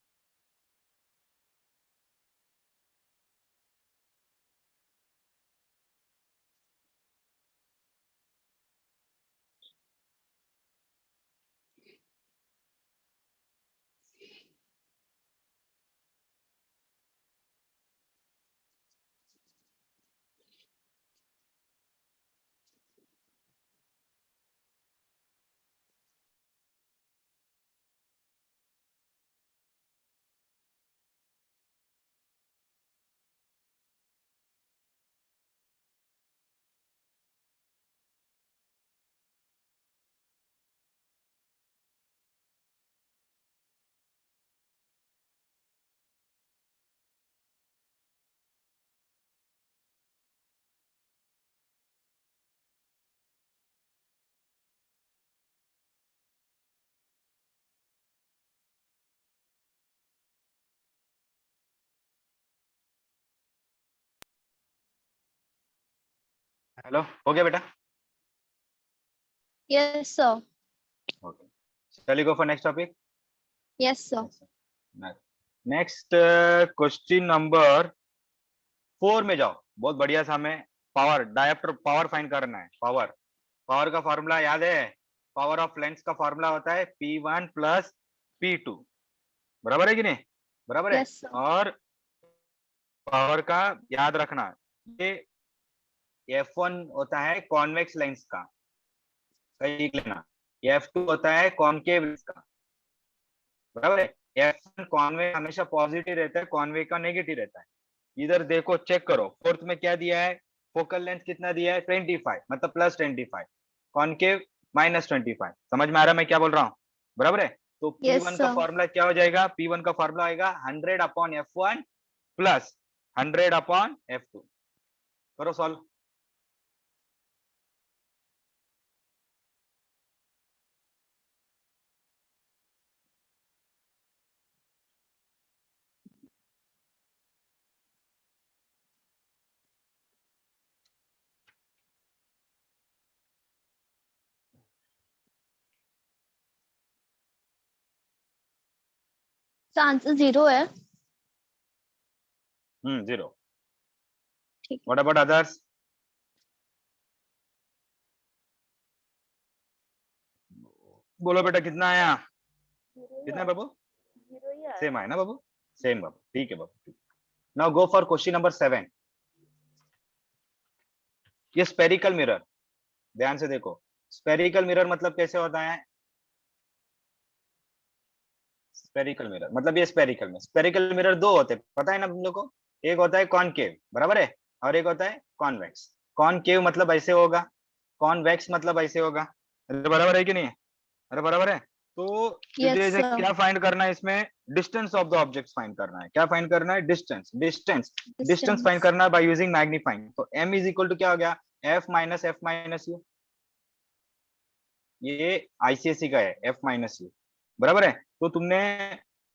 Hello, हो गया बेटा? Yes, sir. ओके, चलिए go for next topic. Yes, sir. Next question number 4 में जाओ। बहुत बढ़िया सा हमें पावर डायोप्टर पावर फाइंड करना है। पावर पावर का फॉर्मूला याद है? पावर ऑफ लेंस का फॉर्मूला होता है P1 प्लस P2, बराबर है कि नहीं? बराबर है। Yes, sir. और पावर का याद रखना, ये F1 होता है कॉन्वेक्स लेंस का, सही लेना। F2 होता है कॉनकेव लेंस का, बराबर है। F1 कॉन्वेक्स हमेशा पॉजिटिव रहता है, कॉन्वेक्स का नेगेटिव रहता है। इधर देखो, चेक करो, फोर्थ में क्या दिया है? फोकल लेंथ कितना दिया है? 25, मतलब प्लस 25, कॉनकेव माइनस 25। समझ में आ रहा है मैं क्या बोल रहा हूँ? बराबर है। तो Yes, P1 का sir. फॉर्मूला क्या हो जाएगा? P1 का फॉर्मूला आएगा 100 upon F1 plus 100 upon F2। करो सॉल्व। So answer 0 है। 0। ठीक है। What about others? बोलो बेटा, कितना आया? जीरो ही कितना है है, बाबू? जीरो ही आया। सेम आया ना बाबू? सेम बाबू, ठीक है बाबू। Now go for question number 7। ये स्पेरिकल मिरर, ध्यान से देखो। स्पेरिकल मिरर मतलब कैसे होता है? स्पेरिकल मिरर मतलब ये स्पेरिकल मिरर दो होते हैं, पता है ना हम लोग को? एक होता है कॉनकेव, बराबर है, और एक होता है कॉन्वेक्स। कॉनकेव मतलब ऐसे होगा, कॉन्वेक्स मतलब ऐसे होगा। अरे बराबर है कि नहीं? अरे बराबर है। तो तुझे Yes, इसे sir. क्या फाइंड करना है? इसमें distance of the object find करना है। क्या फाइंड करना है? डिस्टेंस। Distance find Distance. करना है बाय यूजिंग मैग्नीफाइंग। तो m इज इक्वल टू क्या हो गया? f minus u। ये आईसीएससी का है, f माइनस यू, बराबर है। तो तुमने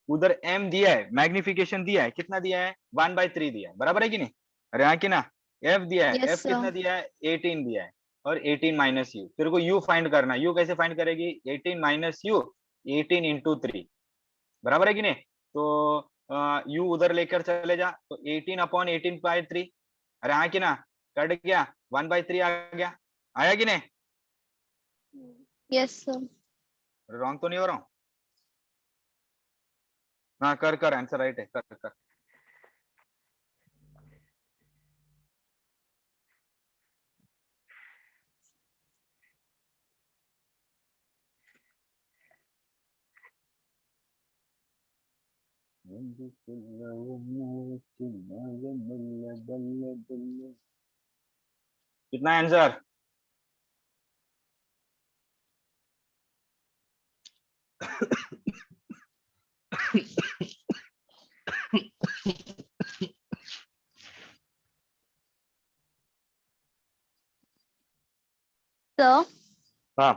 उधर m दिया है, मैग्निफिकेशन दिया है, कितना दिया है? 1/3 दिया है, बराबर है कि नहीं? अरे हाँ कि ना? f दिया है, Yes, f sir. कितना दिया है? 18 दिया है, और 18 माइनस यू। तेरे को u फाइंड करना है। u कैसे फाइंड करेगी? 18 माइनस यू, 18 इंटू 3, बराबर है कि नहीं? तो u उधर लेकर चले जा, तो 18 अपॉन 18/3। अरे हाँ कि ना? कट गया, 1/3 आ गया, आया कि नहीं? Yes, sir. रॉन्ग तो नहीं हो रहा हूँ? हाँ कर कर, आंसर राइट है, कर कर। कितना आंसर? Sir, हाँ,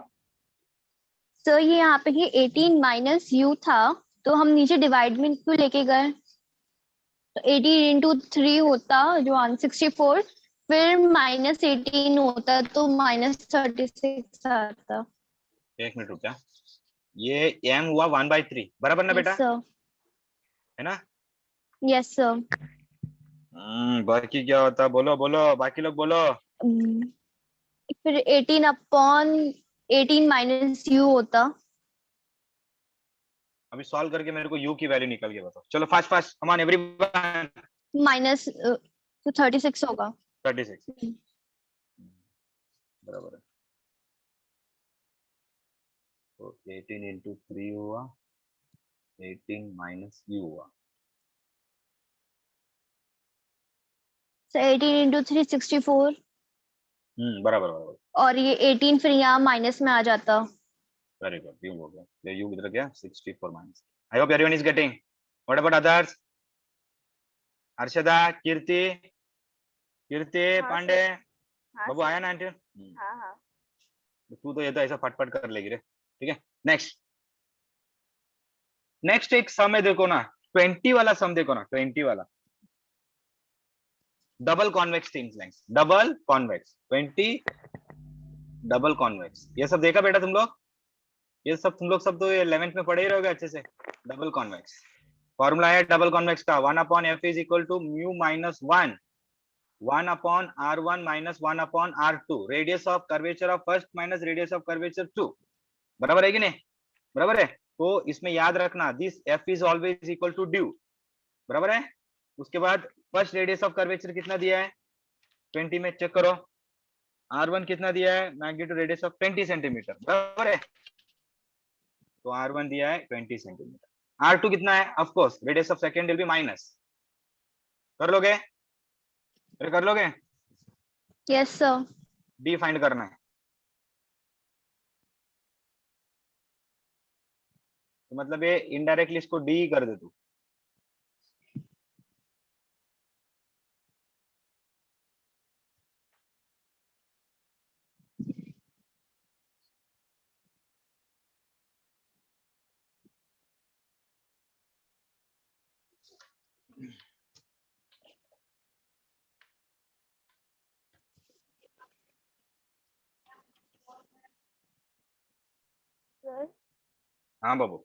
सर ये यहाँ पे ये 18 माइनस यू था, तो हम नीचे डिवाइड में क्यों लेके गए? तो 18 इंटू 3 होता जो 164, फिर माइनस 18 होता तो माइनस 36 आता। एक मिनट रुक जा। ये m हुआ 1/3, बराबर ना यस बेटा? सर। है ना? Yes sir. बाकी क्या होता? बोलो बोलो, बाकी लोग बोलो। फिर 18 अपॉन 18 माइनस यू होता। अभी सॉल्व करके मेरे को u की वैल्यू निकल के बताओ। चलो fast fast, come on everyone. Minus तो 36 होगा। 36, बराबर है। तो 18 इंटू 3 हुआ, 18 माइनस u हुआ। सो 18 इंटू 3 64, बराबर बराबर। और ये 18 फिर यहाँ माइनस में आ जाता। वेरी गुड, u हो गया। ये u किधर गया? 64 minus. I hope everyone is getting. What about others? Harshada, Kirti, Kirti हाँ पांडे, सर। हाँ बाबू सर। आया ना आंटी? हाँ हाँ। तू तो ये तो ऐसा फटफट कर लेगी रे। ठीक है, नेक्स्ट। नेक्स्ट एक सम है, देखो ना, 20 वाला सम देखो ना, 20 वाला। Double convex teams length, double convex 20, double convex, ये सब देखा बेटा तुम लोग? ये सब तुम लोग सब तो 11th में पढ़े ही रहोगे अच्छे से। डबल कॉन्वेक्स फॉर्मूला है डबल कॉन्वेक्स का, 1/f is equal to mu minus 1/r1 minus 1/r2, radius of curvature of first minus radius of curvature 2, बराबर है कि नहीं? बराबर है। तो इसमें याद रखना this f is always equal to due, बराबर है। उसके बाद फर्स्ट रेडियस ऑफ कर्वेचर कितना दिया है 20 में, चेक करो। r1 कितना दिया है, मैग्नीट्यूड रेडियस ऑफ 20 सेंटीमीटर, बराबर है। तो r1 दिया है 20 सेंटीमीटर। r2 कितना है, of course radius of second will be minus, कर लोगे? अरे कर लोगे? Yes sir. डी फाइंड करना है, तो मतलब ये इनडायरेक्टली इसको डी कर दे तू। सर हाँ बाबू।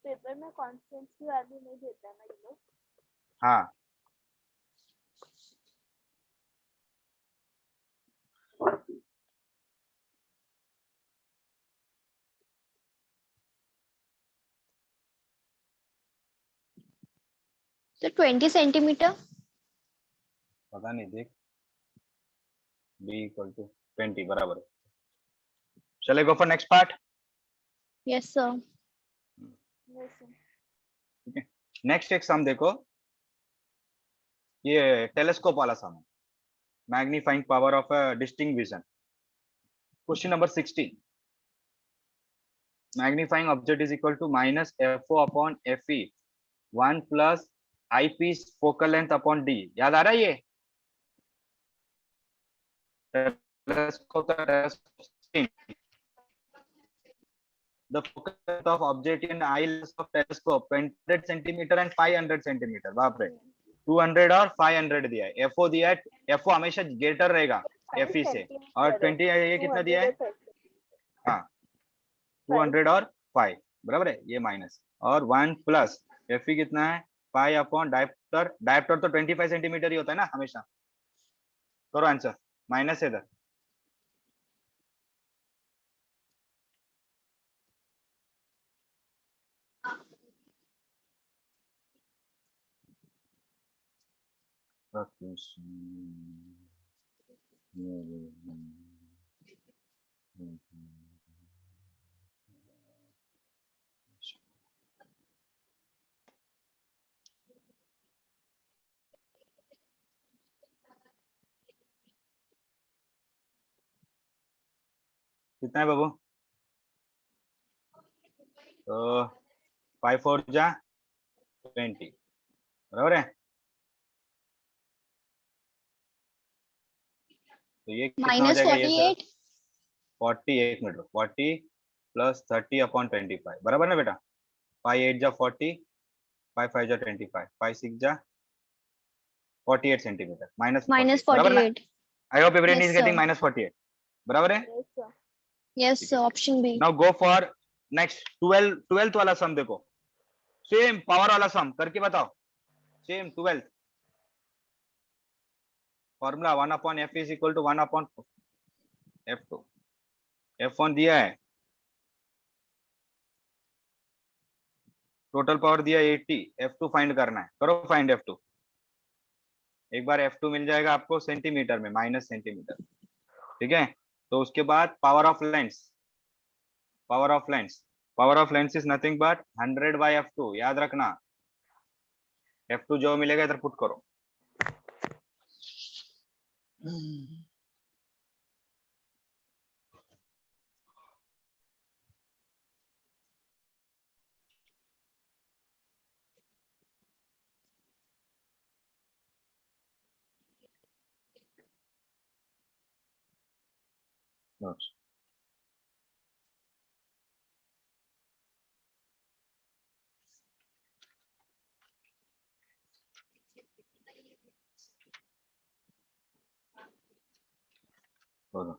पेपर में कांस्टेंट्स की वैल्यू नहीं देता है ना ये लोग? हाँ तो 20 सेंटीमीटर। पता नहीं, देख b इक्वल टू 20 बराबर है। चले go for next part. Yes sir. Yes sir. Next एक सम देखो, ये टेलीस्कोप वाला सम है, magnifying power of a distinct vision. Question number 16, magnifying object is equal to minus fo upon fe 1 plus eyepiece focal length upon D. याद आ रहा है ये टेलीस्कोप का telescope, the focal length of object in eye lens of telescope 200 centimetre and 500 centimetre. बाप रे, 200 और 500 दिया है। FO दिया है, FO हमेशा ग्रेटर रहेगा FE से, और 20 ये कितना दिया है? हाँ 200 और 5, बराबर है, ये माइनस, और 1 प्लस FE कितना है 5 अपॉन डायप्टर, डायप्टर तो 25 सेंटीमीटर ही होता है ना हमेशा। करो आंसर, माइनस है इधर। कितना है बाबू? तो 5 4 जा 20, बराबर है। तो ये कितना हो माइनस जाएगा ये सर? 48। 40, एक मिनट, 40 प्लस 30 अपॉन 25, बराबर ना बेटा? 5 8 जा 40, 5 5 जा 25, 5 6 जा 48 सेंटीमीटर, माइनस माइनस 48, बराबर ना? 48। I hope everyone yes is sir. Getting minus 48, बराबर है। Yes sir. Yes sir, option B. Now go for next 12th वाला सम देखो, सेम पावर वाला सम करके बताओ। Same 12th formula 1 upon f is equal to 1 upon f2, f1 दिया है, टोटल पावर दिया 80, f2 फाइंड करना है, करो फाइंड f2। एक बार f2 मिल जाएगा आपको सेंटीमीटर में, माइनस सेंटीमीटर, ठीक है। तो उसके बाद power of lens, power of lens, power of lens is nothing but 100 by f2, याद रखना। f2 जो मिलेगा इधर पुट करो। दोनों।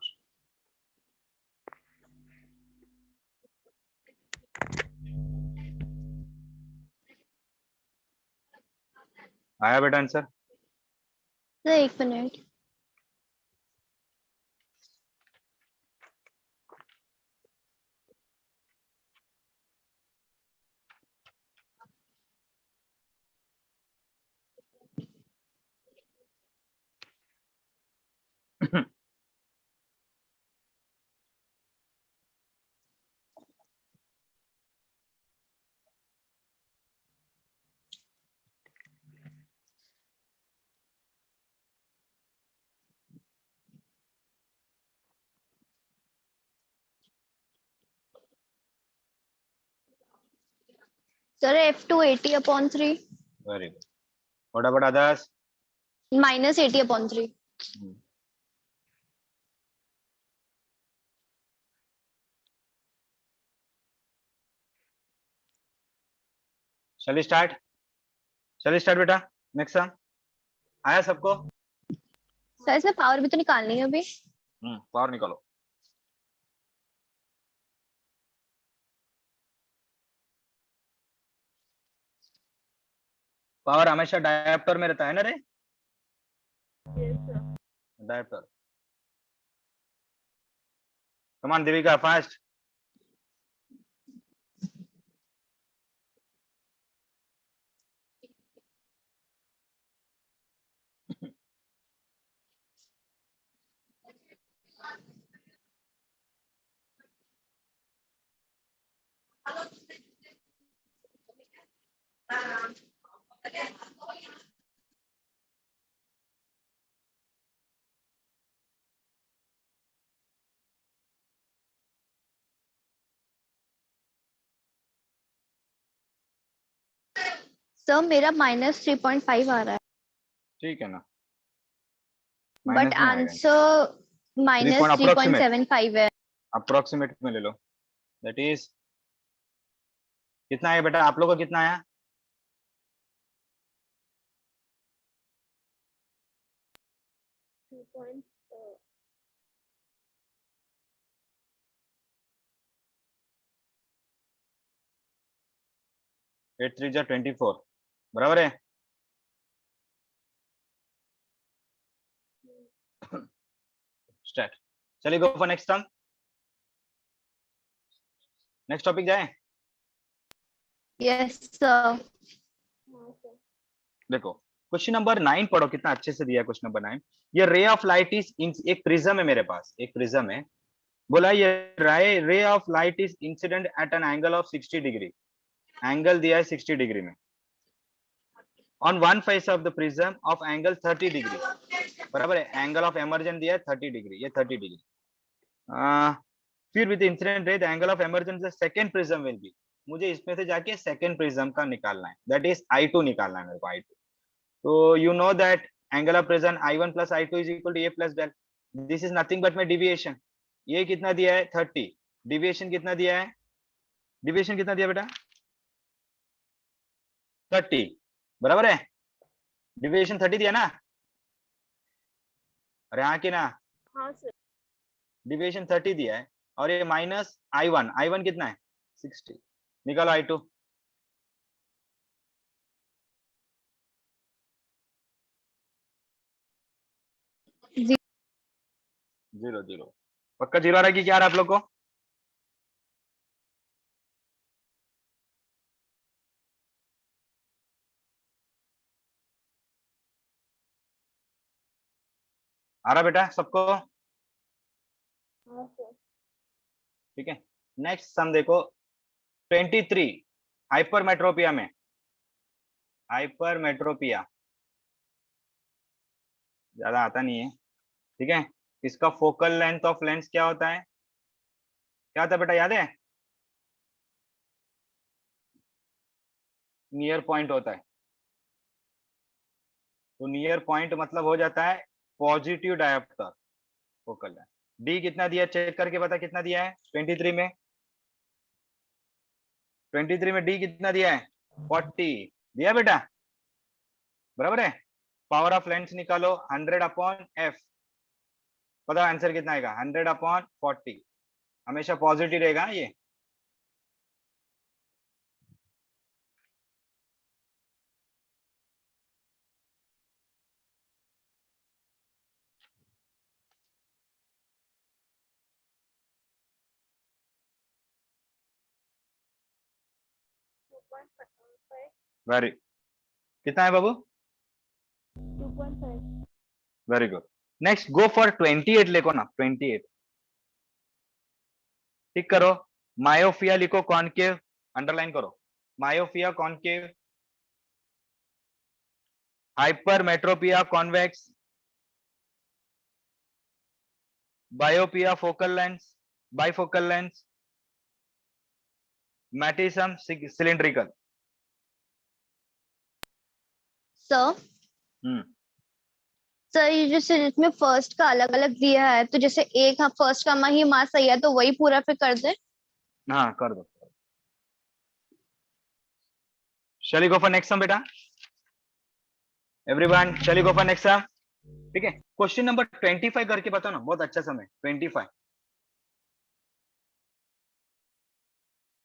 आया बेटा आंसर? सर एक minute. Sir F2 80/3 very good. What about others? minus 80/3. चलिए स्टार्ट, चलिए स्टार्ट बेटा। नेक्स्ट सम आया सबको? सर इसमें पावर भी तो निकालनी है अभी। पावर निकालो। पावर हमेशा डायोप्टर में रहता है ना रे? Yes, sir. Dioptre. Come on Devika, fast. Sir मेरा -3.5 आ रहा है, ठीक है ना, बट माइनस में आएगा। आंसर -3.75 है। अप्रोक्सीमेट में ले लो। दैट इज कितना है बेटा? आप लोग को कितना आया? 2. 8 3 जा 24, बराबर है? स्टार्ट। चलिए go for next sum. Next topic जाए। Yes sir. हाँ सर। देखो क्वेश्चन नंबर 9 पढ़ो, कितना अच्छे से दिया है क्वेश्चन नंबर 9। ये रे ऑफ लाइट इज, एक प्रिज्म है मेरे पास, एक प्रिज्म है। बोला ये ray of light is incident at an angle of 60 degree. Angle दिया है 60 डिग्री में। On one face of the prism of angle 30 degree, बराबर है? एंगल ऑफ एमर्जेंस दिया है 30 डिग्री, ये 30 डिग्री। फिर with incident ray the angle of emergence the second prism will be. मुझे इसमें से जाके सेकंड प्रिज्म का निकालना है, दैट इज I2 निकालना है मेरे को, I2। तो you know that angle of present I1 plus I2 is equal to A plus del. This is nothing but my deviation. ये कितना दिया है? 30। डिविएशन कितना दिया है? डिविएशन कितना दिया बेटा? 30, बराबर है? डिविएशन 30 दिया ना? अरे हाँ कि ना? हाँ सर। डिविएशन 30 दिया है और ये माइनस I1, I1 कितना है? 60। निकालो I2। 0 0। पक्का 0 आ रहा है कि क्या आ रहा है आप लोग को? आ रहा बेटा सबको? हाँ सर। ठीक है। नेक्स्ट सम देखो 23, हाइपरमेट्रोपिया में। हाइपरमेट्रोपिया ज्यादा आता नहीं है, ठीक है। इसका फोकल लेंथ ऑफ लेंस क्या होता है? क्या होता है बेटा, याद है? नियर पॉइंट होता है। तो नियर पॉइंट मतलब हो जाता है positive dioptre focal length. D कितना दिया चेक करके बता, कितना दिया है 23 में? 23 में डी कितना दिया है? 40 दिया बेटा, बराबर है? पावर ऑफ लेंस निकालो 100/f। बताओ आंसर कितना आएगा? 100/40, हमेशा पॉजिटिव रहेगा ये। वेरी, कितना है बाबू? 2.5। Very good. Next go for 28 लिखो ना, 28 ठीक करो। मायोपिया लिखो कॉनकेव, अंडरलाइन करो। मायोपिया कॉनकेव, हाइपरमेट्रोपिया कॉन्वेक्स, बायोपिया फोकल लेंस, बाइफोकल लेंस, मैटिसम सिलिंड्रिकल। सर सर ये जैसे इसमें फर्स्ट का अलग अलग दिया है, तो जैसे एक फर्स्ट का ही मास सही है तो वही पूरा फिर कर दे। हाँ कर दो। शैली गो फॉर नेक्स्ट सम बेटा, एवरीवन शैली गो फॉर नेक्स्ट सम। ठीक है, क्वेश्चन नंबर 25 करके बताओ ना, बहुत अच्छा समय 25।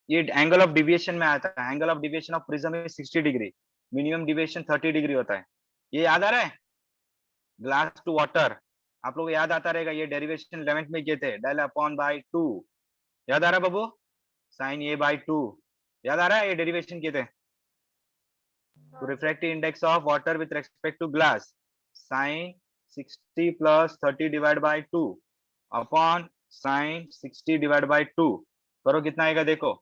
ये एंगल ऑफ डिविएशन में आता है, angle of deviation of prism is 60 degree, minimum deviation 30 degree होता है। ये याद आ रहा है? ग्लास टू वाटर, आप लोग याद आता रहेगा, ये डेरिवेशन 11th में किए थे, डेल अपॉन बाय 2। याद आ रहा है बाबू? साइन ए बाय 2, याद आ रहा है? ये डेरिवेशन किए थे। तो refractive index of water with respect to glass, sine 60 plus 30 divide by 2 upon sine 60 divide by 2 करो, कितना आएगा देखो।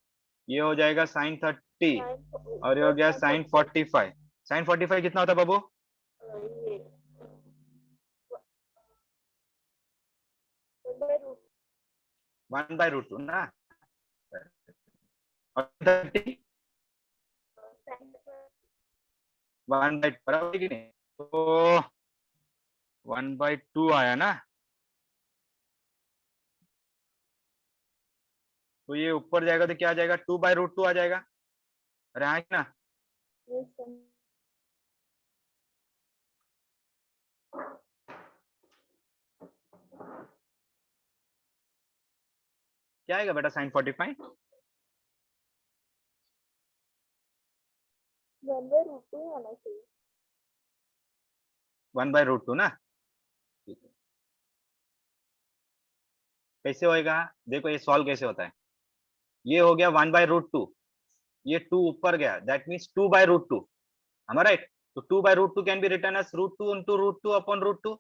ये हो जाएगा साइन 30 और ये हो गया साइन 45। साइन 45 कितना होता है बाबू? ये 1/√2 ना, और 30 1/2 बराबर कि नहीं? तो 1/2 आया ना, तो ये ऊपर जाएगा तो क्या आ जाएगा? 2/√2 आ जाएगा। अरे हाँ ना, क्या आएगा बेटा साइन 45? 1/√2 आना चाहिए। 1/√2 ना। कैसे होएगा देखो, ये सॉल्व कैसे होता है। ये हो गया 1/√2, ये 2 ऊपर गया, that means 2/√2, am I right? तो 2/√2 can be written as √2 into √2 upon √2,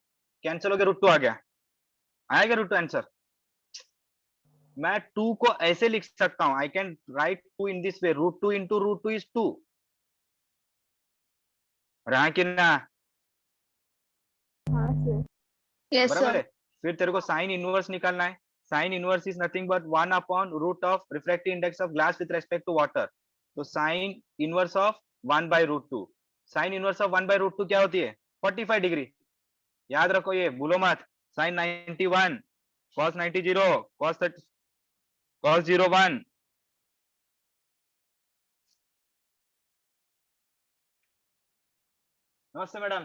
cancel हो गया, √2 आ गया, आएगा √2 आंसर। मैं 2 को ऐसे लिख सकता हूं, I can write 2 in this way, √2 into √2 is 2। रहा कि ना? हाँ सर। यस बराबर सर। है। फिर तेरे को साइन इनवर्स निकालना है। Sine inverse is nothing but 1 upon root of refractive index of glass with respect to water. तो sine inverse of 1/√2, sine inverse of 1/√2 क्या होती है? 45 डिग्री। याद रखो, ये भूलो मत। Sine 91, cos 90, cos 30, cos 01। नमस्ते मैडम।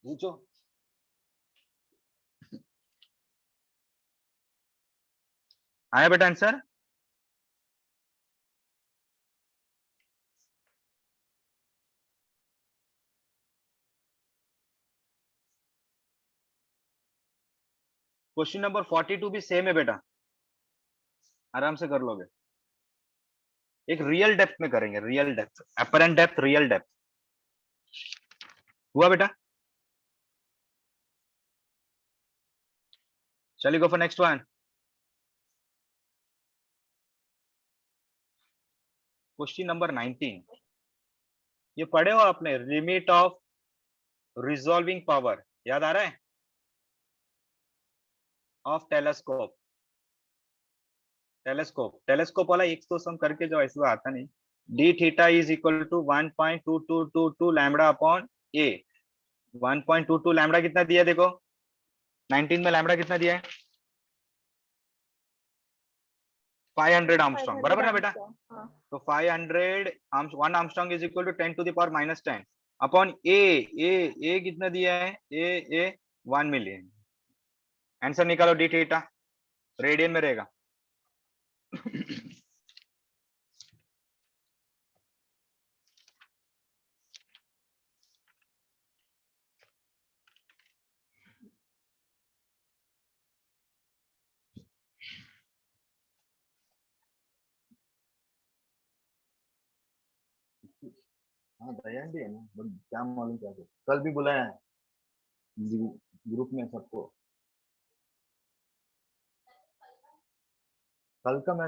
पूछो। आया बेटा आंसर? क्वेश्चन नंबर 42 भी सेम है बेटा, आराम से कर लोगे। एक रियल डेप्थ में करेंगे, real depth, apparent depth, real depth. हुआ बेटा? चलिए go for next one. Question number 19, ये पढ़े हो आपने, लिमिट ऑफ रिजॉल्विंग पावर, याद आ रहा है? ऑफ टेलीस्कोप, टेलीस्कोप वाला एक तो सम करके जो ऐसा आता नहीं। D theta is equal to 1.2222 lambda upon A. 1.22 lambda कितना दिया देखो, 19 में लैम्बडा कितना दिया है? 500 आर्मस्ट्रॉन्ग, बराबर ना बेटा? हाँ तो 500 1 angstrom is equal to 10 to the power minus 10 upon A कितना दिया है? A 1 million. आंसर निकालो डी थीटा, रेडियन में रहेगा। हाँ दयान भी है ना, बट क्या मालूम क्या है। कल भी बुलाया है ग्रुप में सबको। कल का मैं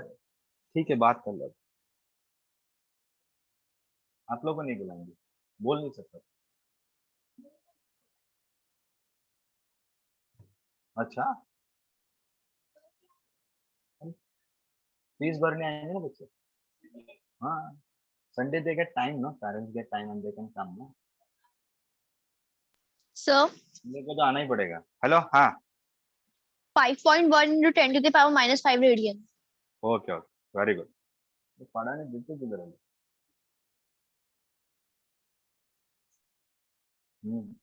ठीक है बात कर लो, आप लोग को नहीं बुलाएंगे, बोल नहीं सकता। अच्छा फीस भरने आएंगे ना बच्चे। हाँ Sunday they get time no, parents get time and they can come ना। सर मेरे को तो आना ही पड़ेगा। हेलो हाँ 5.1 into 10 to the power minus 5 radian. Okay okay very good. पढ़ा नहीं बिल्कुल किधर है। हम्म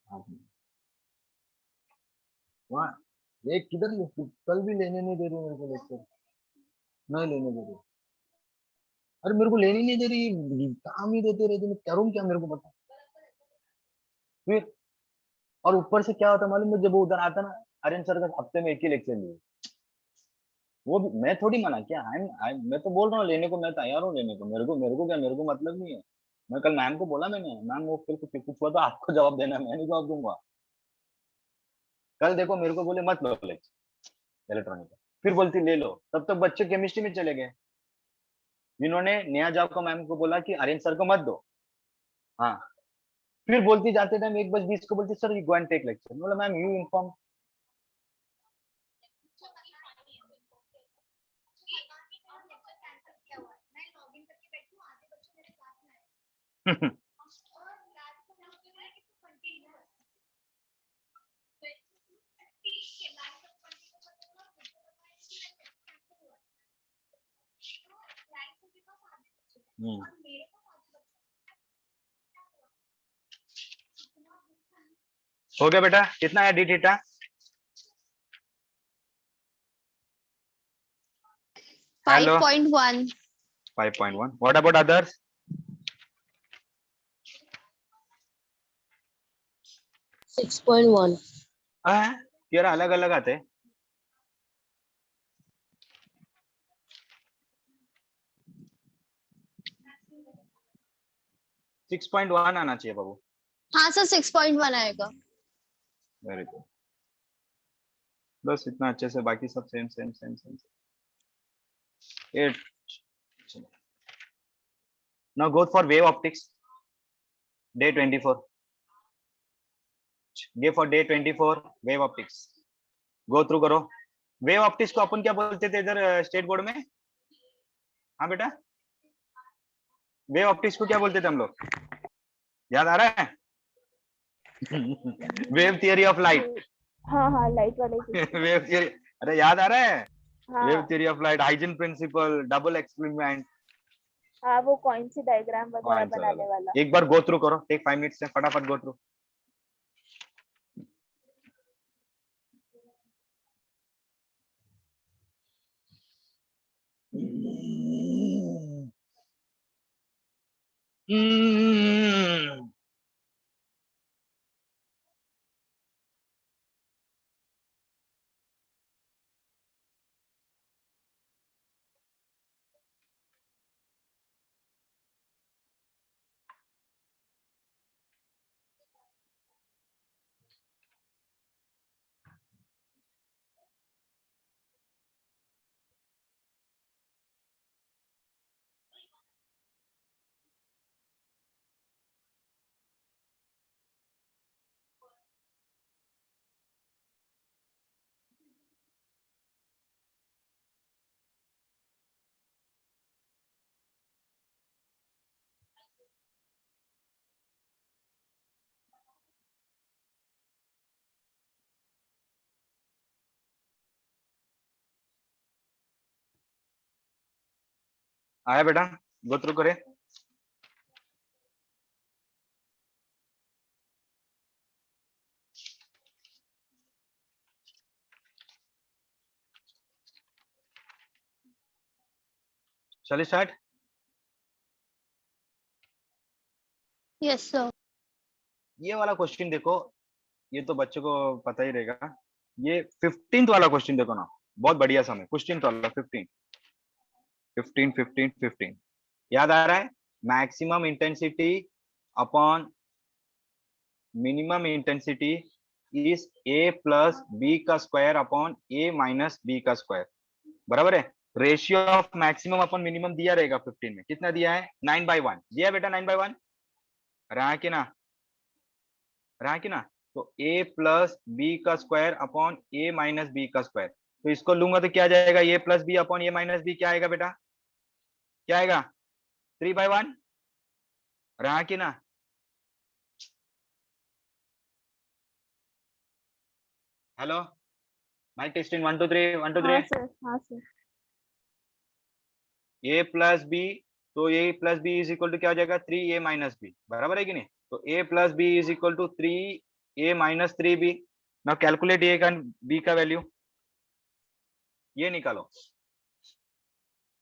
हाँ वहाँ एक किधर कल भी लेने नहीं दे रही मेरे को लेक्चर, नहीं लेने दे रही। अरे मेरे को लेने नहीं दे रही, काम ही देते रहते, मैं करूँ क्या मेरे को पता। फिर और ऊपर से क्या होता है मालूम है, जब वो उधर आता ना आर्यन सर का हफ्ते में एक ही लेक्चर लिए, वो भी मैं थोड़ी मना किया। मैं तो बोल रहा हूँ लेने को, मैं तैयार हूँ लेने को, मेरे को क्या, मेरे को मतलब नहीं है। मैं कल मैम को बोला, मैंने मैम वो फिर कुछ हुआ तो आपको जवाब देना है, मैं नहीं जवाब दूंगा। कल देखो मेरे को बोले मत लो लेक्चर इलेक्ट्रॉनिक का, फिर बोलती ले लो, तब तक बच्चे केमिस्ट्री में चले गए। इन्होंने नया जॉब को मैम को बोला कि आर्यन सर को मत दो। हाँ फिर बोलती जाते टाइम 1:20 को बोलती sir you go and take lecture. बोला मैम यू इन्फॉर्म। हो गया बेटा, कितना है D theta? 5.1. 5.1। What about others? 6.1. यार अलग अलग आते हैं। 6.1 आना चाहिए बाबू। हाँ सर 6.1 आएगा। वेरी गुड, बस इतना अच्छे से, बाकी सब same same same same. 8 now go for wave optics day 24। Go for day 24 wave optics, go through करो। वेव ऑप्टिक्स को अपन क्या बोलते थे इधर स्टेट बोर्ड में? हाँ बेटा वेव ऑप्टिक्स को क्या बोलते थे हम लोग, याद आ रहा है? Wave theory of light. हाँ हाँ लाइट वाले के। वेव थियरी, अरे याद आ रहा है? वेव हाँ theory of light, Huygens principle, double experiment. हाँ वो कौन सी डायग्राम वगैरह बनाने वाला। एक बार गो थ्रू करो, टेक 5 मिनट्स से फटाफट गो थ्रू। आया बेटा, गो थ्रू करे। चलिए स्टार्ट। Yes sir. ये वाला क्वेश्चन देखो, ये तो बच्चों को पता ही रहेगा। ये 15th वाला क्वेश्चन देखो ना, बहुत बढ़िया समय। 15th वाला, 15 15 15 15 याद आ रहा है? Maximum intensity upon minimum intensity is A plus B का square upon A minus B का स्क्वायर, बराबर है। Ratio of maximum upon minimum दिया रहेगा 15 में, कितना दिया है? 9/1 दिया बेटा, 9/1 रहा कि ना, रहा कि ना। तो a प्लस बी का square upon A minus B का स्क्वायर, तो इसको लूंगा तो क्या जाएगा? a plus B upon A minus B, क्या आएगा बेटा? क्या आएगा? 3/1 रहा कि ना। हेलो, माइक टेस्टिंग 1 2 3 1 2 हाँ 3। सर, हाँ सर। a प्लस बी, तो a plus B is equal to क्या हो जाएगा? 3a माइनस बी, बराबर है कि नहीं? तो a plus B is equal to 3a minus 3b। Now calculate a का b का वैल्यू, ये निकालो।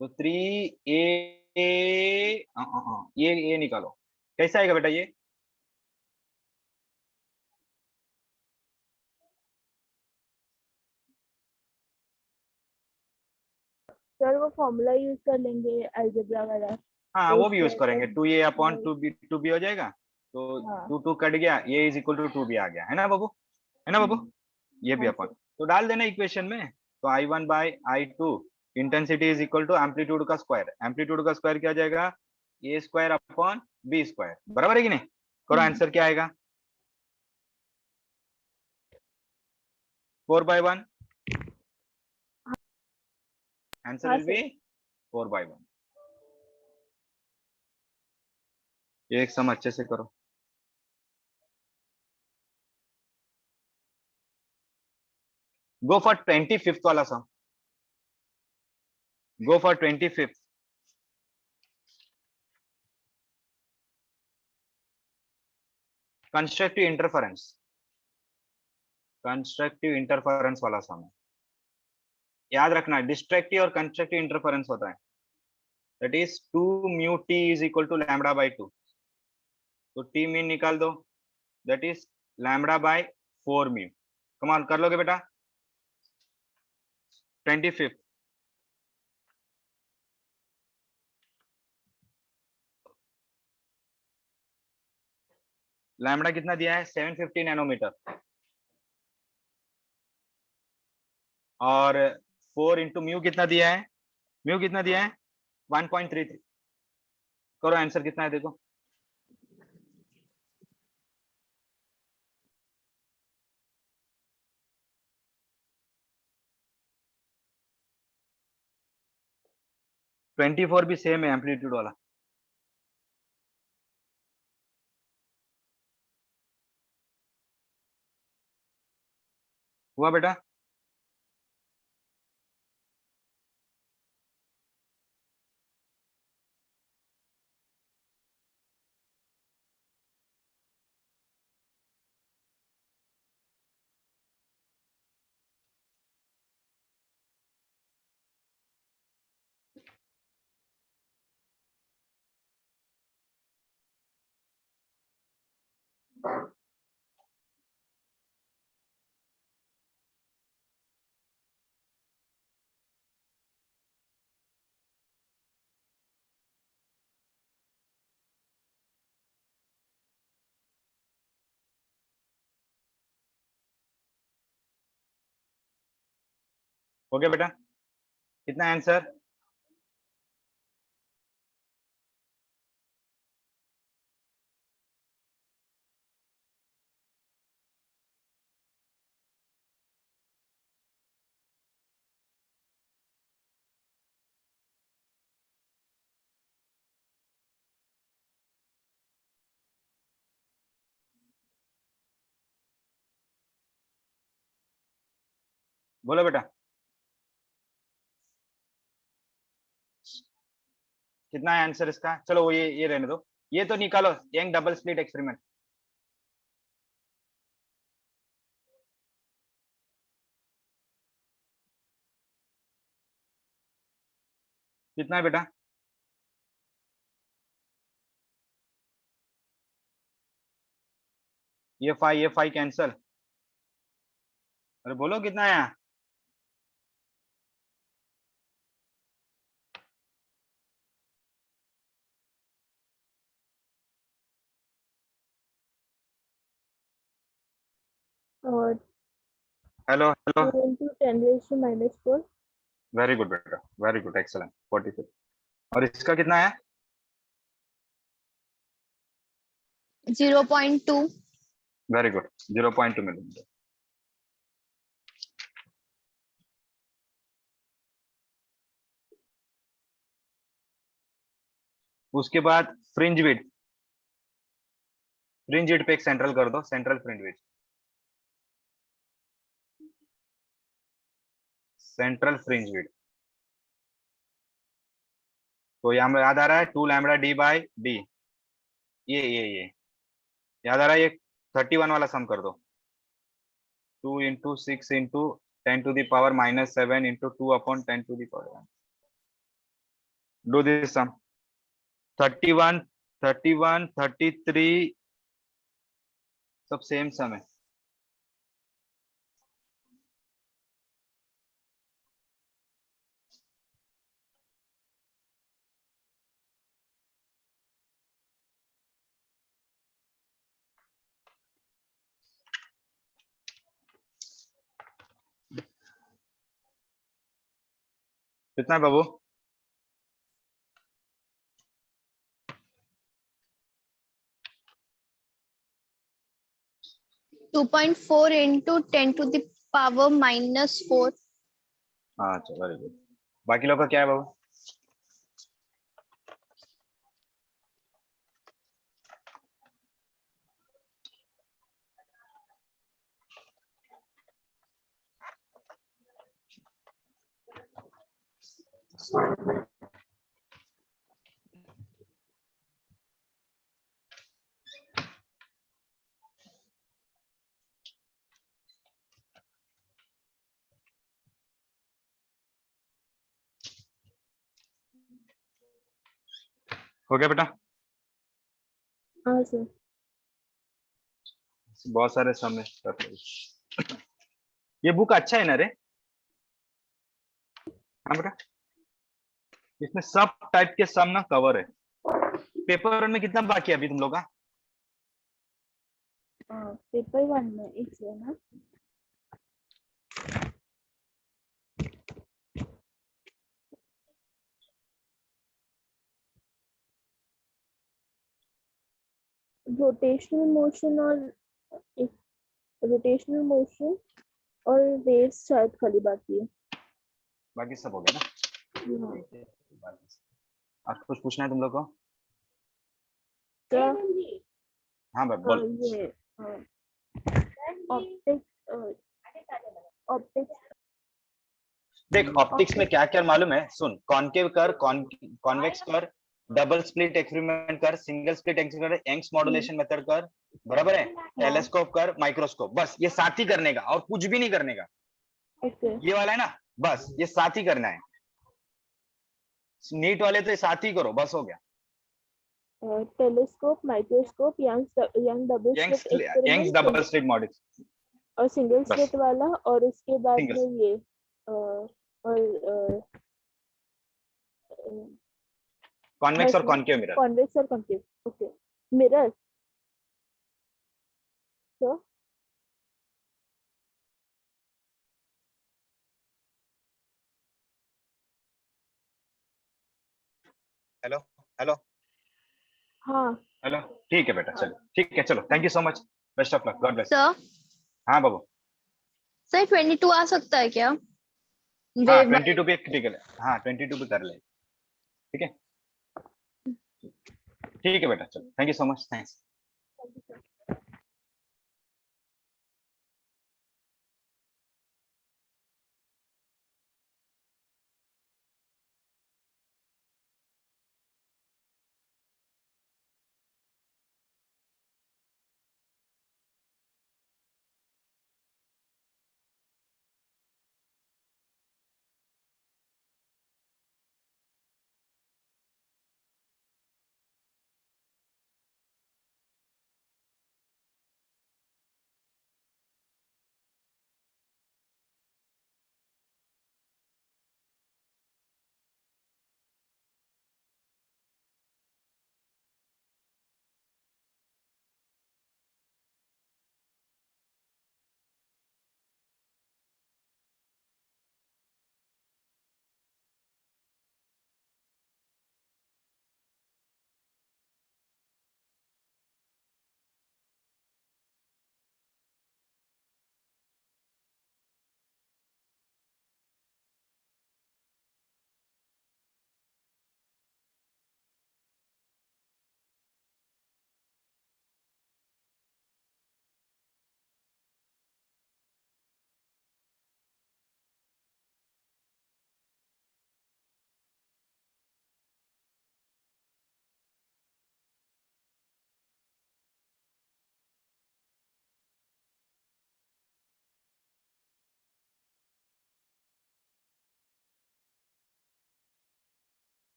तो 3a, ये निकालो, कैसा आएगा बेटा ये? सर वो फॉर्मूला यूज कर लेंगे अलजेब्रा वाला। हाँ तो वो भी उसके यूज करेंगे, अंदर 2a अपॉन वही, 2b हो जाएगा। तो हाँ। 2 2 कट गया, a is equal to 2b आ गया, है ना बाबू? है ना बाबू? ये भी हाँ अपन सर। तो डाल देना इक्वेशन में। तो I1 by I2 intensity is equal to amplitude का स्क्वायर। एम्पलीट्यूड का स्क्वायर क्या जाएगा? A square upon B square, बराबर है कि नहीं? करो हम्म, आंसर क्या आएगा? 4/1, आंसर हाँ विल सर। बी 4/1। ये एक सम अच्छे से करो। गो फॉर 25th वाला sum, go for 25th। Constructive interference, constructive interference वाला सम है। याद रखना, डिस्ट्रक्टिव और कंस्ट्रक्टिव इंटरफेरेंस होता है। That is 2 mu T is equal to lambda by 2। तो टी मीन निकाल दो, that is lambda by 4 mu. कमाल कर लोगे बेटा? 25th, लैम्बडा कितना दिया है? 750 नैनोमीटर, और 4 इंटू म्यू कितना दिया है? म्यू कितना दिया है? 1.33। करो आंसर कितना है देखो। ट्वेंटी फोर भी सेम है एम्पलीट्यूड वाला। हुआ बेटा? हो गया बेटा? कितना आंसर? बोलो बेटा। कितना है आंसर इसका? चलो वो ये रहने दो, ये तो निकालो, यंग डबल स्लिट एक्सपेरिमेंट। कितना है बेटा? ये फाइव कैंसल। अरे बोलो कितना है? और hello hello. 2 into 10 raised to minus 4. Very good बेटा, वेरी गुड, एक्सलेंट, 46। और इसका कितना है? 0.2। Very good, 0.2 millimetre. उसके बाद फ्रिंज विड्थ, फ्रिंज विड्थ पे एक सेंट्रल कर दो, central fringe width, central fringe width. तो यहाँ में याद आ रहा है 2 लैम्बडा डी बाई डी, ये याद आ रहा है? ये 31 वाला सम कर दो, 2 into 6 into 10⁻⁻7 into 2/10⁻1। Do this sum. 31 31 33 सब सेम सम है। कितना है बाबू? 2.4 into 10⁻⁻4। हाँ चलो, वेरी गुड। बाकी लोग का क्या है बाबू? हो गया बेटा? हाँ सर। बहुत सारे सम है। ये बुक अच्छा है ना रे? हाँ बेटा, इसमें सब टाइप के सम ना कवर है। पेपर 1 में कितना बाकी है अभी तुम लोग का? पेपर 1 में एक है ना। रोटेशनल मोशन और एक रोटेशनल मोशन और वेव्स शायद खाली बाकी है। बाकी सब हो गया ना? हाँ। आज कुछ पूछना है तुम लोग को? क्या? हाँ बोल। ये ऑप्टिक्स ऑप्टिक्स देख ऑप्टिक्स में क्या क्या मालूम है, सुन। कॉनकेव कर, कॉन्वेक्स कर, डबल स्प्लिट एक्सपेरिमेंट कर, सिंगल स्प्लिट एक्सपेरिमेंट कर, यंग्स मॉड्यूलेशन मेथड कर, बराबर है? टेलीस्कोप कर, माइक्रोस्कोप, बस ये 7 ही करने का और कुछ भी नहीं करने का। ओके। ये वाला है ना, बस ये 7 ही करना है। नीट वाले तो ये 7 ही करो, बस हो गया। Telescope, microscope, young double young's slit young's experiment double slit module, और सिंगल बस स्लिट वाला, और उसके बाद सिंगल। में ये और कॉन्वेक्स और कॉनकेव मिरर। कॉन्वेक्स और कॉन्केव। ओके। मिरर तो हेलो हेलो हाँ हेलो। ठीक है बेटा, चलो ठीक है, चलो thank you so much, best of luck, God bless. Sir हाँ बाबू। सर 22 आ सकता है क्या? हाँ वेव 22 पे क्रिटिकल है, हाँ 22 पे कर ले। ठीक है, ठीक है बेटा, चलो thank you so much, thanks.